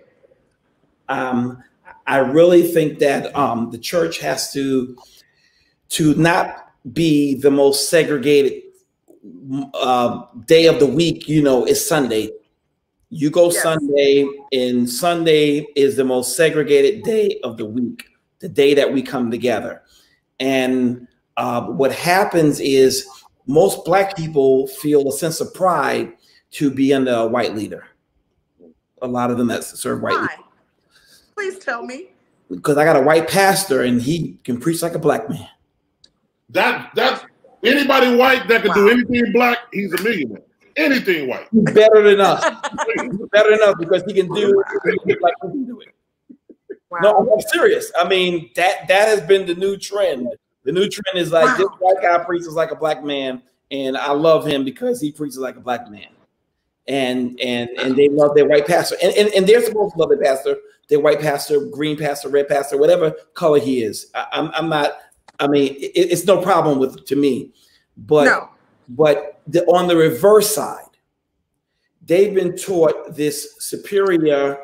I really think that the church has to not be the most segregated day of the week. You know, it's Sunday. You go Sunday, and Sunday is the most segregated day of the week, the day that we come together. And what happens is most Black people feel a sense of pride to be under a white leader. A lot of them that serve white leaders. Please tell me. Because I got a white pastor and he can preach like a Black man. That's anybody white that can do anything Black, he's a millionaire. Anything white. He's better than us. He's better than us because he can do it like we can do it. Wow. No, I'm serious. I mean, that has been the new trend. The new trend is like this white guy preaches like a Black man, and I love him because he preaches like a Black man. And they love their white pastor. And they're supposed to love their pastor, their white pastor, green pastor, red pastor, whatever color he is. I'm not, I mean, it's no problem to me. But on the reverse side, they've been taught this superior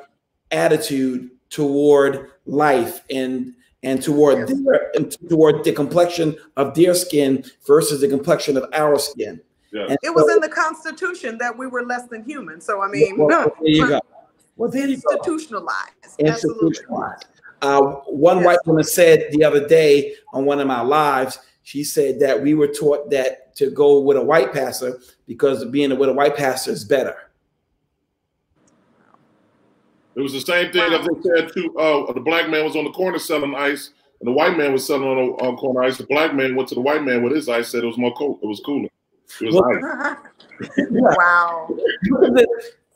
attitude toward life and toward the complexion of their skin versus the complexion of our skin. Yeah. It was in the Constitution that we were less than human. So I mean, there you go. Well, there institutionalized. Institutionalized. One white woman said the other day on one of my lives, she said that we were taught that to go with a white pastor because being with a white pastor is better. It was the same thing as they said too. The Black man was on the corner selling ice, and the white man was selling on corner ice. The Black man went to the white man with his ice, said it was more cold. It was cooler. It was ice. Wow.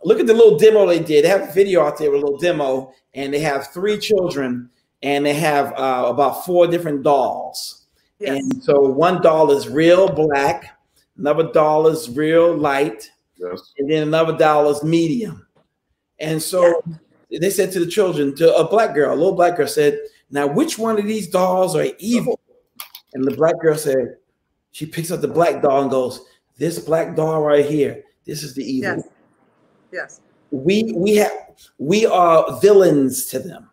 Look at the little demo they did. They have a video out there with a little demo, and they have 3 children, and they have about 4 different dolls. Yes. And so one doll is real black, another doll is real light, and then another doll is medium. And so they said to the children, to a black girl, a little black girl said, now which one of these dolls are evil? And the black girl said, she picks up the black doll and goes, this black doll right here, this is the evil. Yes. We are villains to them.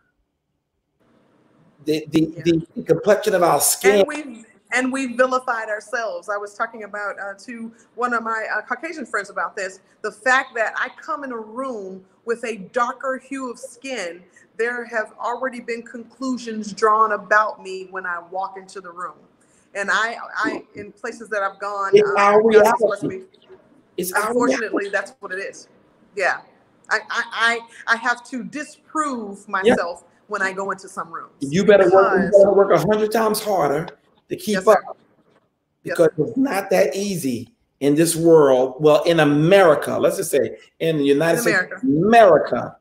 The complexion of our skin. And we vilified ourselves. I was talking about to one of my Caucasian friends about this. The fact that I come in a room with a darker hue of skin, there have already been conclusions drawn about me when I walk into the room. And I in places that I've gone, unfortunately, that's what it is. Yeah. I have to disprove myself when I go into some rooms. You better work 100 times harder to keep up, because it's not that easy in this world. Well, in America, let's just say in the United States, America,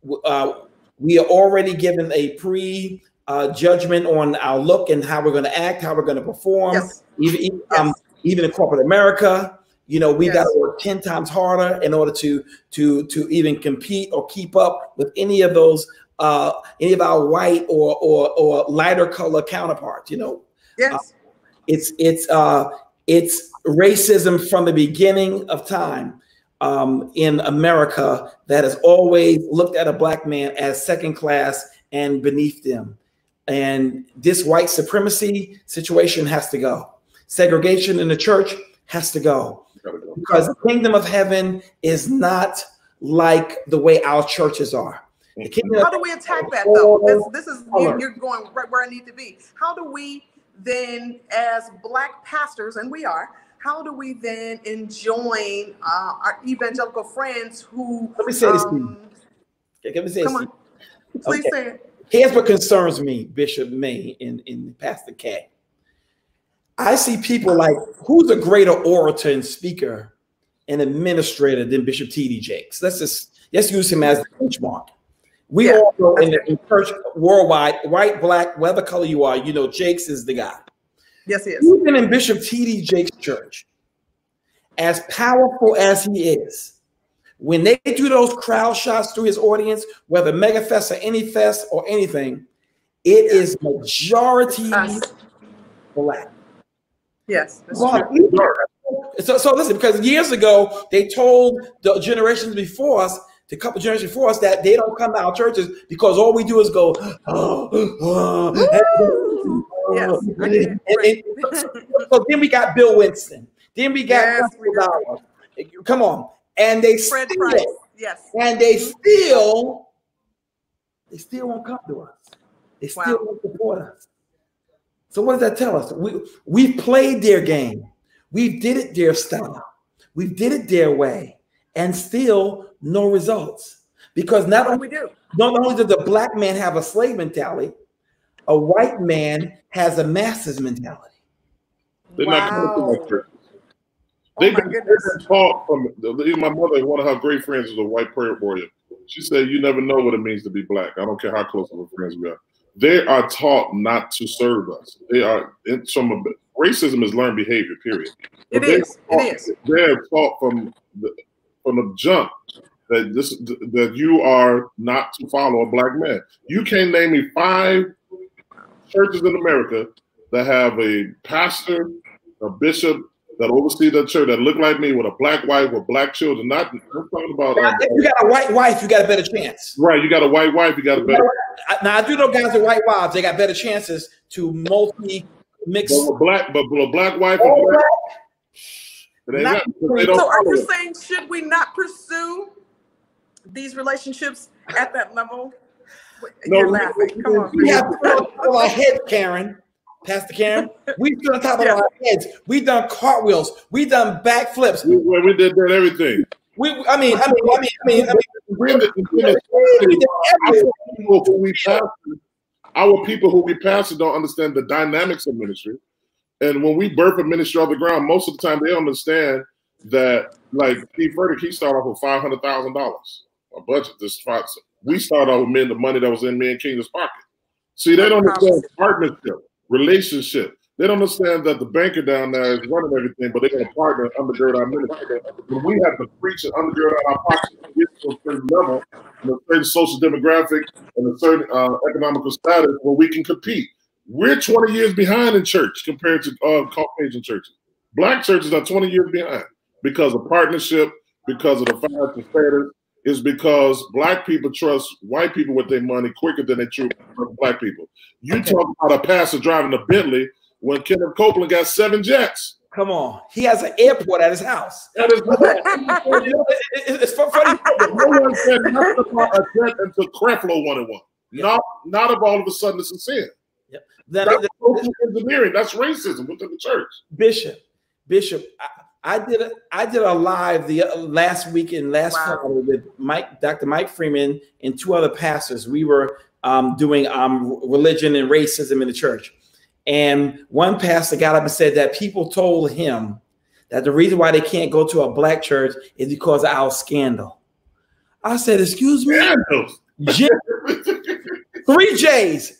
we are already given a pre-judgment on our look and how we're going to act, how we're going to perform. Even in corporate America, you know, we got to work 10 times harder in order to even compete or keep up with any of those, any of our white or lighter color counterparts. You know, it's racism from the beginning of time in America that has always looked at a black man as second class and beneath them. And this white supremacy situation has to go. Segregation in the church has to go. Because the kingdom of heaven is not like the way our churches are. How do we attack that though? This is you're going right where I need to be. How do we then, as black pastors, and we are, how do we then enjoin our evangelical friends who? Let me say this to you. Let me say come on, please say it. Here's what concerns me, Bishop May and Pastor Kae. I see people like, who's a greater orator and speaker and administrator than Bishop T.D. Jakes? Let's use him as the benchmark. We all know in the church worldwide, white, black, whatever color you are, you know Jakes is the guy. Yes, he is. Even in Bishop T.D. Jakes' church, as powerful as he is, when they do those crowd shots through his audience, whether mega fest or any fest or anything, it is majority black. Yes. That's true. So listen, because years ago, they told the generations before us, the couple generations before us, that they don't come to our churches because all we do is go, So then we got Bill Winston. Then we got come on. And they still, and they still won't come to us. They still won't support us. So what does that tell us? We've played their game. We did it their style. We did it their way, and still no results. Because not only does the black man have a slave mentality, a white man has a master's mentality. They're not coming to my church. They've been taught from my mother. One of her great friends is a white prayer warrior. She said, "You never know what it means to be black. I don't care how close of a friends we are." They are taught not to serve us. They are racism is learned behavior. Period. It is. They're taught from the jump that you are not to follow a black man. You can't name me 5 churches in America that have a pastor, a bishop that oversee the church that look like me with a black wife with black children. I'm talking about. If you got a white wife, you got a better chance. Right, you got a white wife, you got a better. Now I do know guys with white wives, they got better chances to multi-mix. But a black wife. So are you saying should we not pursue these relationships at that level? You're laughing. Come on. We have put our head, Karen. Pastor Karen, we stood on top of our heads. We done cartwheels. We done backflips. We did everything. Our people who we pastor don't understand the dynamics of ministry. And when we birth a ministry off the ground, most of the time they understand that, like Steve Furtick, he started off with $500,000 a budget. We started off with the money that was in me and King's pocket. See, they don't understand partnership. Relationship. They don't understand that the banker down there is running everything, but they're going to partner and undergird our ministry. When we have to preach and undergird our pockets to get to a certain level, and a certain social demographic, and a certain economical status where we can compete. We're 20 years behind in church compared to Caucasian churches. Black churches are 20 years behind because of partnership, because of the financial status. Is because black people trust white people with their money quicker than they trust black people. You talk about a pastor driving a Bentley when Kenneth Copeland got 7 jets. Come on, he has an airport at his house. That is it's funny. No one said nothing about a jet until Creflo wanted one. Yep. Not of all of a sudden it's a sin. Yep. That's engineering. That's racism within the church. Bishop. I did a live the last weekend, Friday with Dr. Mike Freeman and 2 other pastors. We were doing religion and racism in the church. And one pastor got up and said that people told him that the reason why they can't go to a black church is because of our scandal. I said, excuse me? 3 J's,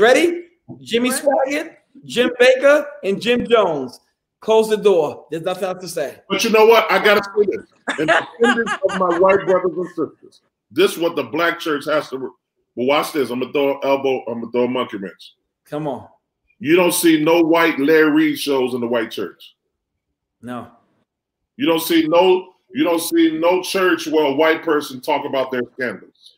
ready? Jimmy Swaggart, Jim Baker, and Jim Jones. Close the door. There's nothing else to say. But you know what? I got to say this. In the opinion of my white brothers and sisters, this is what the black church has to. But watch this. I'm going to throw a monkey wrench. Come on. You don't see no white Larry Reed shows in the white church. No. You don't see no church where a white person talk about their scandals.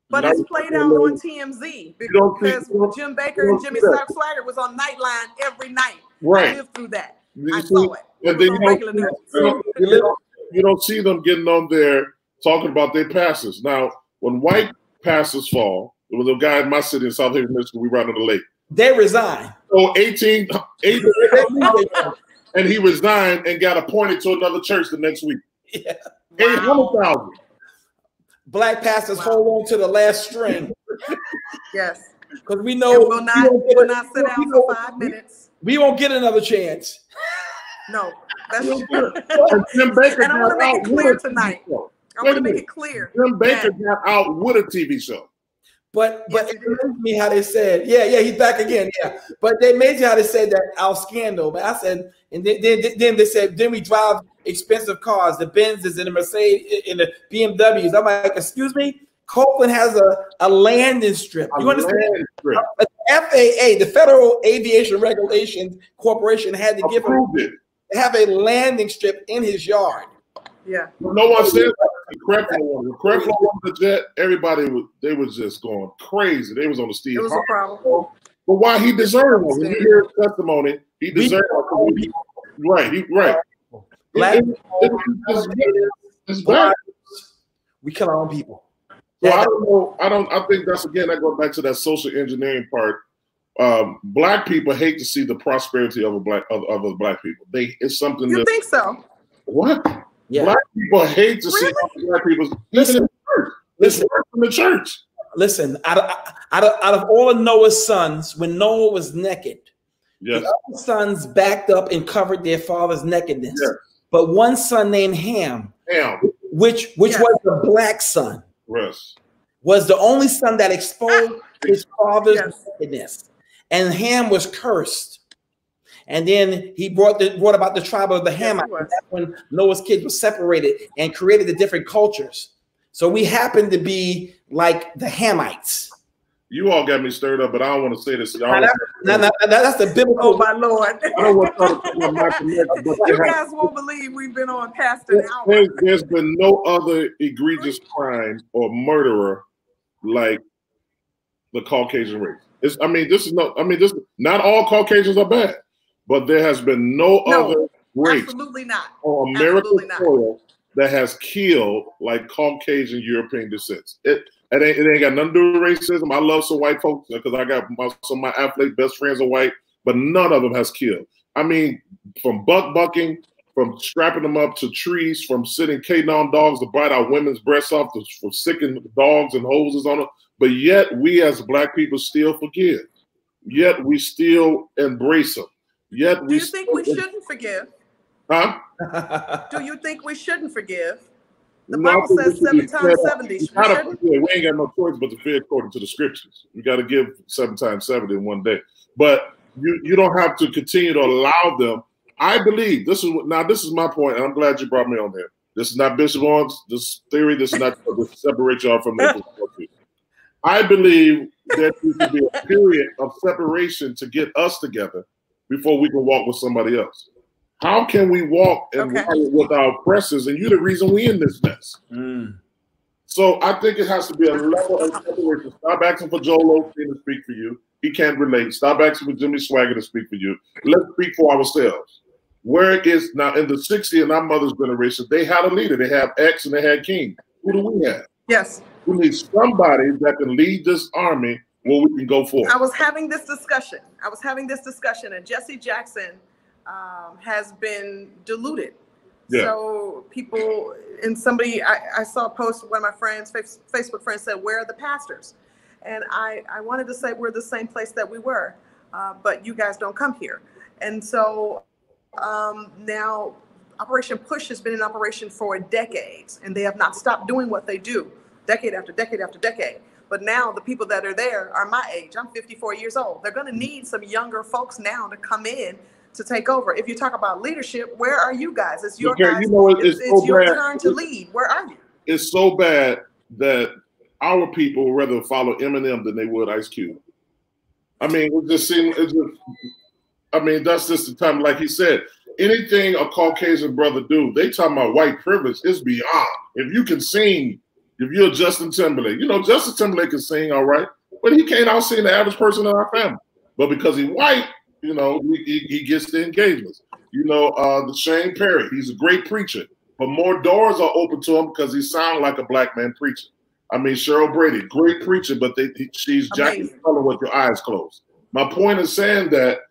But it's played out on TMZ because Jim Baker and Jimmy Swagger was on Nightline every night. Right. I lived through that. I saw it. And then you don't see them getting on there talking about their pastors. Now, when white pastors fall, there was a guy in my city in South Haven, Michigan, we ran on the lake. They resigned. So 18 and he resigned and got appointed to another church the next week. Yeah. 800,000. Black pastors hold on to the last string. Yes. Because we know we'll not sit down for 5 minutes. We won't get another chance. No, that's true. And I want to make it clear tonight. I want to make it clear. Jim Baker got out with a TV show. But it amazed me how they said, yeah, he's back again, yeah. But they made you how they said that our scandal. But I said, and then they said, then we drive expensive cars, the Benzes and the Mercedes and the BMWs. I'm like, excuse me, Copeland has a landing strip. You understand? The FAA, the Federal Aviation Regulations Corporation, had to give him have a landing strip in his yard. Yeah. No one said that. The Creflo on the jet, everybody they was just going crazy. They was on the Steve. It was a problem. But why he deserved it? When you hear his testimony, he deserved it. Right. Black it's bad. We kill our own people. So I don't know. I think that's again that goes back to that social engineering part. Black people hate to see the prosperity of other black people. It's something. You think so? What? Yeah. Black people hate to see black people. Listen in the church. Listen, out of all of Noah's sons, when Noah was naked, yes, the other sons backed up and covered their father's nakedness. Yes. But one son named Ham, which was the black son, was the only son that exposed his father's nakedness. And Ham was cursed. And then he brought about the tribe of the Hamites. That's when Noah's kids were separated and created the different cultures. So we happen to be like the Hamites. You all got me stirred up, but I don't want to say this. That's the biblical. Oh my Lord! I don't want to you guys won't believe we've been on past an hour. There's been no other egregious crime or murderer like the Caucasian race. Not all Caucasians are bad. But there has been no other race on American soil that has killed like Caucasian European descent. It ain't got nothing to do with racism. I love some white folks because I got some of my athlete best friends are white, but none of them has killed. I mean, from bucking, from strapping them up to trees, from sitting K-9 dogs to bite our women's breasts off, from sicking dogs and hoses on them. But yet we as black people still forgive. Yet we still embrace them. Do you think we shouldn't forgive? Huh? Do you think we shouldn't forgive? The Bible says 7 times 70. We ain't got no choice but to fear according to the scriptures. You got to give 7 times 70 in one day. But you don't have to continue to allow them. I believe this is my point, and I'm glad you brought me on there. This is not Bishop Owens' this theory. This is not to separate y'all from the I believe there needs to be a period of separation to get us together before we can walk with somebody else. How can we walk with our oppressors? And you're the reason we in this mess. So I think it has to be a level of separation. Stop asking for Joel Osteen to speak for you. He can't relate. Stop asking for Jimmy Swagger to speak for you. Let's speak for ourselves. Where is now in the 60s and our mother's generation, they had a leader. They have X and they had King. Who do we have? Yes. We need somebody that can lead this army where we can go forward. I was having this discussion, and Jesse Jackson has been diluted. Yeah. So people, and somebody, I saw a post, one of my friends, Facebook friends said, where are the pastors? And I wanted to say we're the same place that we were, but you guys don't come here. And so now Operation Push has been in operation for decades, and they have not stopped doing what they do, decade after decade after decade. But now the people that are there are my age. I'm 54 years old. They're going to need some younger folks now to come in to take over. If you talk about leadership, where are you guys? It's your it's your turn to lead. Where are you? It's so bad that our people would rather follow Eminem than they would Ice Cube. I mean, I mean, that's just the time, like he said, anything a Caucasian brother do, they talking about white privilege, is beyond. If you can sing, if you're Justin Timberlake, you know, Justin Timberlake can sing all right, but he can't out-sing the average person in our family. But because he's white, you know, he gets the engagements. You know, the Shane Perry, he's a great preacher, but more doors are open to him because he sounds like a black man preacher. I mean, Cheryl Brady, great preacher, but she's Jackie Color with your eyes closed. My point is saying that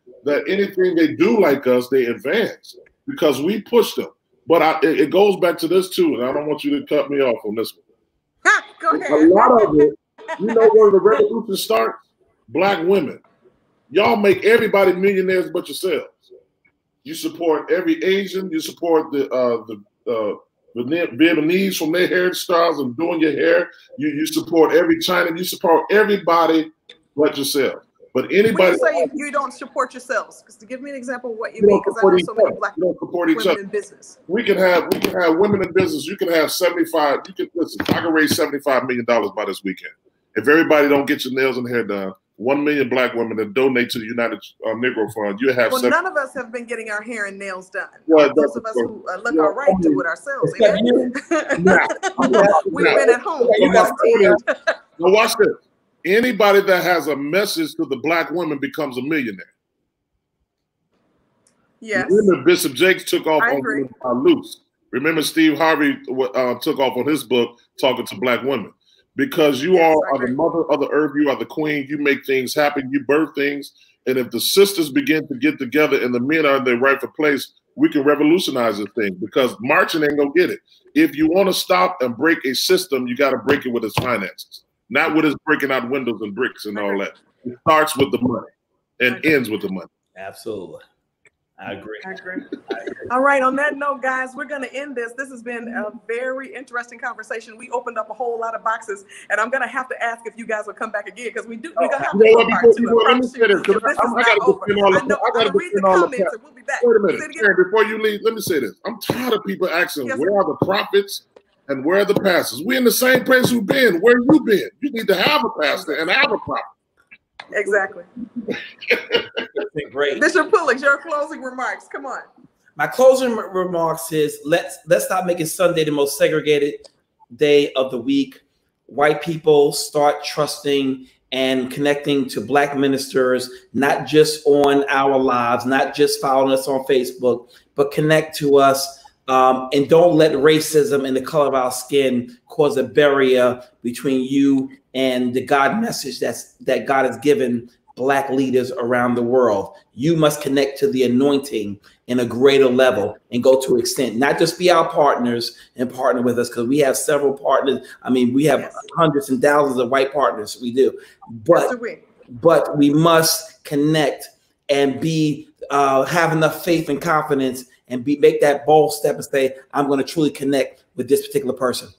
anything they do like us, they advance because we push them. But it goes back to this too, and I don't want you to cut me off on this one. Go ahead. A lot of it, you know where the revolution starts? Black women. Y'all make everybody millionaires but yourselves. You support every Asian. You support the Vietnamese from their hairstyles and doing your hair. You support every China. You support everybody but yourself. But anybody. When you say you don't support yourselves, because to give me an example of what you mean, because I know so many black women in business. We can have women in business. You can have 75. You can listen. I can raise $75 million by this weekend. If everybody don't get your nails and hair done, 1 million black women that donate to the United Negro Fund, you have. Well, none of us have been getting our hair and nails done. Well, those of us who look all right do it ourselves. Amen? We've been at home. Now watch this. Anybody that has a message to the black women becomes a millionaire. Yes. Remember, Bishop Jakes took off on Loose. Remember, Steve Harvey took off on his book talking to black women. Because you are the mother of the earth, you are the queen, you make things happen, you birth things. And if the sisters begin to get together and the men are in their rightful place, we can revolutionize this thing because marching ain't gonna get it. If you want to stop and break a system, you got to break it with its finances, not with its breaking out windows and bricks and all that. It starts with the money and ends with the money. Absolutely. I agree. All right. On that note, guys, we're going to end this. This has been a very interesting conversation. We opened up a whole lot of boxes, and I'm going to have to ask if you guys will come back again because we're going to have to do a part two. I promise you, this is not over. I know. I'm going to read the comments, and we'll be back. Wait a minute. Before you leave, let me say this. I'm tired of people asking, where are the prophets and where are the pastors? We're in the same place we've been. Where you been? You need to have a pastor and have a prophet. Exactly. Great. Bishop Pullings, your closing remarks. Come on. My closing remarks is let's stop making Sunday the most segregated day of the week. White people start trusting and connecting to black ministers, not just on our lives, not just following us on Facebook, but connect to us. And don't let racism and the color of our skin cause a barrier between you and the God message that God has given black leaders around the world. You must connect to the anointing in a greater level and go to extent, not just be our partners and partner with us, because we have several partners. I mean, we have hundreds and thousands of white partners. We do, but we must connect and be have enough faith and confidence and make that bold step and say, I'm going to truly connect with this particular person,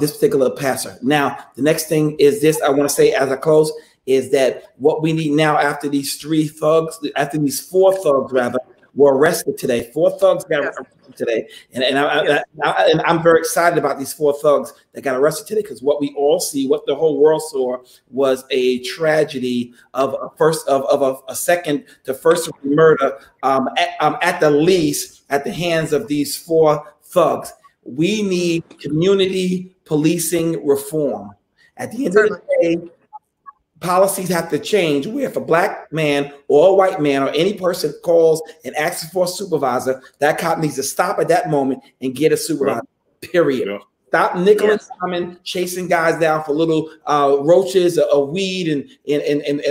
this particular pastor. Now, the next thing is this, I want to say as I close, is that what we need now after these four thugs rather, were arrested today. 4 thugs got arrested today. And I'm very excited about these 4 thugs that got arrested today, because what we all see, what the whole world saw, was a tragedy of a second to first murder at the least at the hands of these 4 thugs. We need community policing reform. At the end of the day, policies have to change where if a black man or a white man or any person calls and asks for a supervisor, that cop needs to stop at that moment and get a supervisor, period. Yeah. Stop nickel and diamond chasing guys down for little roaches, a weed, and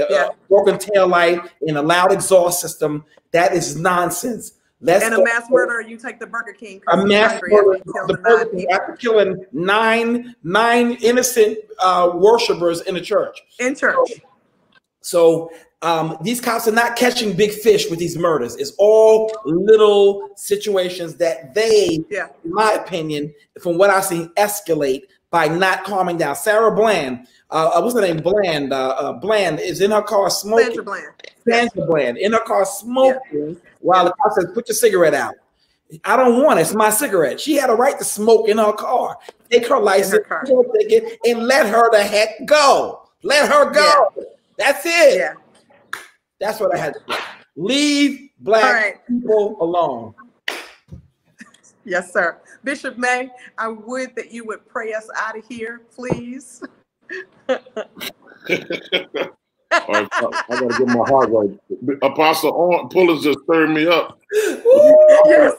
broken tail light and a loud exhaust system. That is nonsense. And a mass murderer, you take the Burger King. A mass murderer, after killing nine innocent worshipers in a church. So these cops are not catching big fish with these murders. It's all little situations that they, in my opinion, from what I've seen, escalate by not calming down. Sarah Bland, what's her name? Bland is in her car smoking. Sandra Bland in her car smoking while the cop says, "Put your cigarette out." I don't want it. It's my cigarette. She had a right to smoke in her car. Take her license, and let her the heck go. Let her go. That's it. That's what I had to do. Leave Black people alone. Yes, sir. Bishop May, I would that you would pray us out of here, please. All right, I gotta get my heart right. Apostle Orrin Pullers just stirred me up. Yes.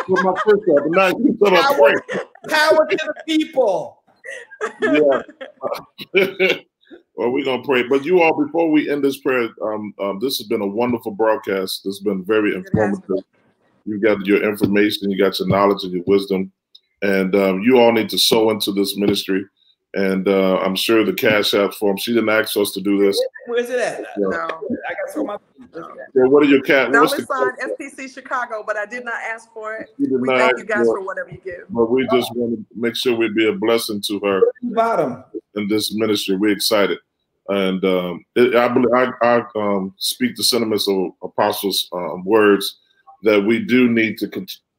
Put my first up, and now you talking about prayer. Power to the people. Yeah. Well, we're gonna pray. But you all, before we end this prayer, this has been a wonderful broadcast. This has been very informative. You got your information, you got your knowledge and your wisdom, and you all need to sow into this ministry. And I'm sure the Cash App form. She didn't ask us to do this. Where's it at? No. I got so much. Yeah, what are your cat? Dollar sign FPC Chicago, but I did not ask for it. We thank you guys for whatever you give. But we just want to make sure we be a blessing to her in this ministry. We're excited. And I believe I speak the sentiments of Apostles' words that we do need to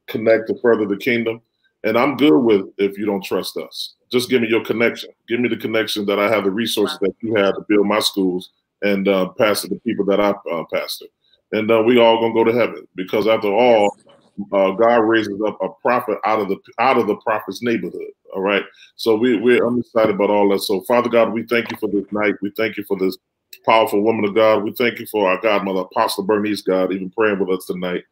connect to further the kingdom. And I'm good with if you don't trust us. Just give me your connection. Give me the connection that I have the resources that you have to build my schools and pastor the people that I pastor. And we all gonna go to heaven because after all, God raises up a prophet out of the prophet's neighborhood. All right. So I'm excited about all that. So Father God, we thank you for this night. We thank you for this powerful woman of God. We thank you for our godmother, Apostle Bernice, God, even praying with us tonight.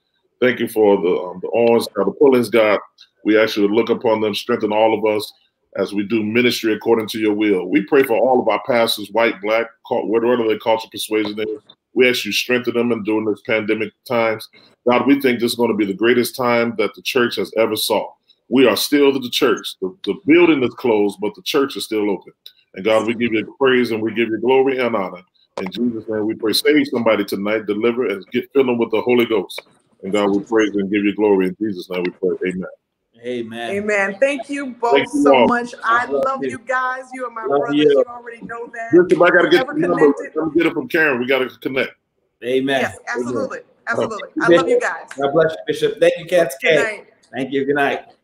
Thank you for the Orrins, the Pullings, God. We ask you to look upon them, strengthen all of us as we do ministry according to your will. We pray for all of our pastors, white, black, whatever their cultural persuasion is. We ask you to strengthen them in during this pandemic times. God, we think this is going to be the greatest time that the church has ever saw. We are still the church. The building is closed, but the church is still open. And God, we give you praise and we give you glory and honor. In Jesus' name we pray. Save somebody tonight, deliver, and fill them with the Holy Ghost. And God, we praise and give you glory. In Jesus' name we pray. Amen. Amen. Amen. Thank you both so much. I love you guys. You are my brothers. You already know that. Bishop, I got to get the number. Let me get it from Karen. We got to connect. Amen. Yes, absolutely. Absolutely. I Bishop, love you guys. God bless you, Bishop. Thank you, Pastor Kae. Good night. Thank you. Good night.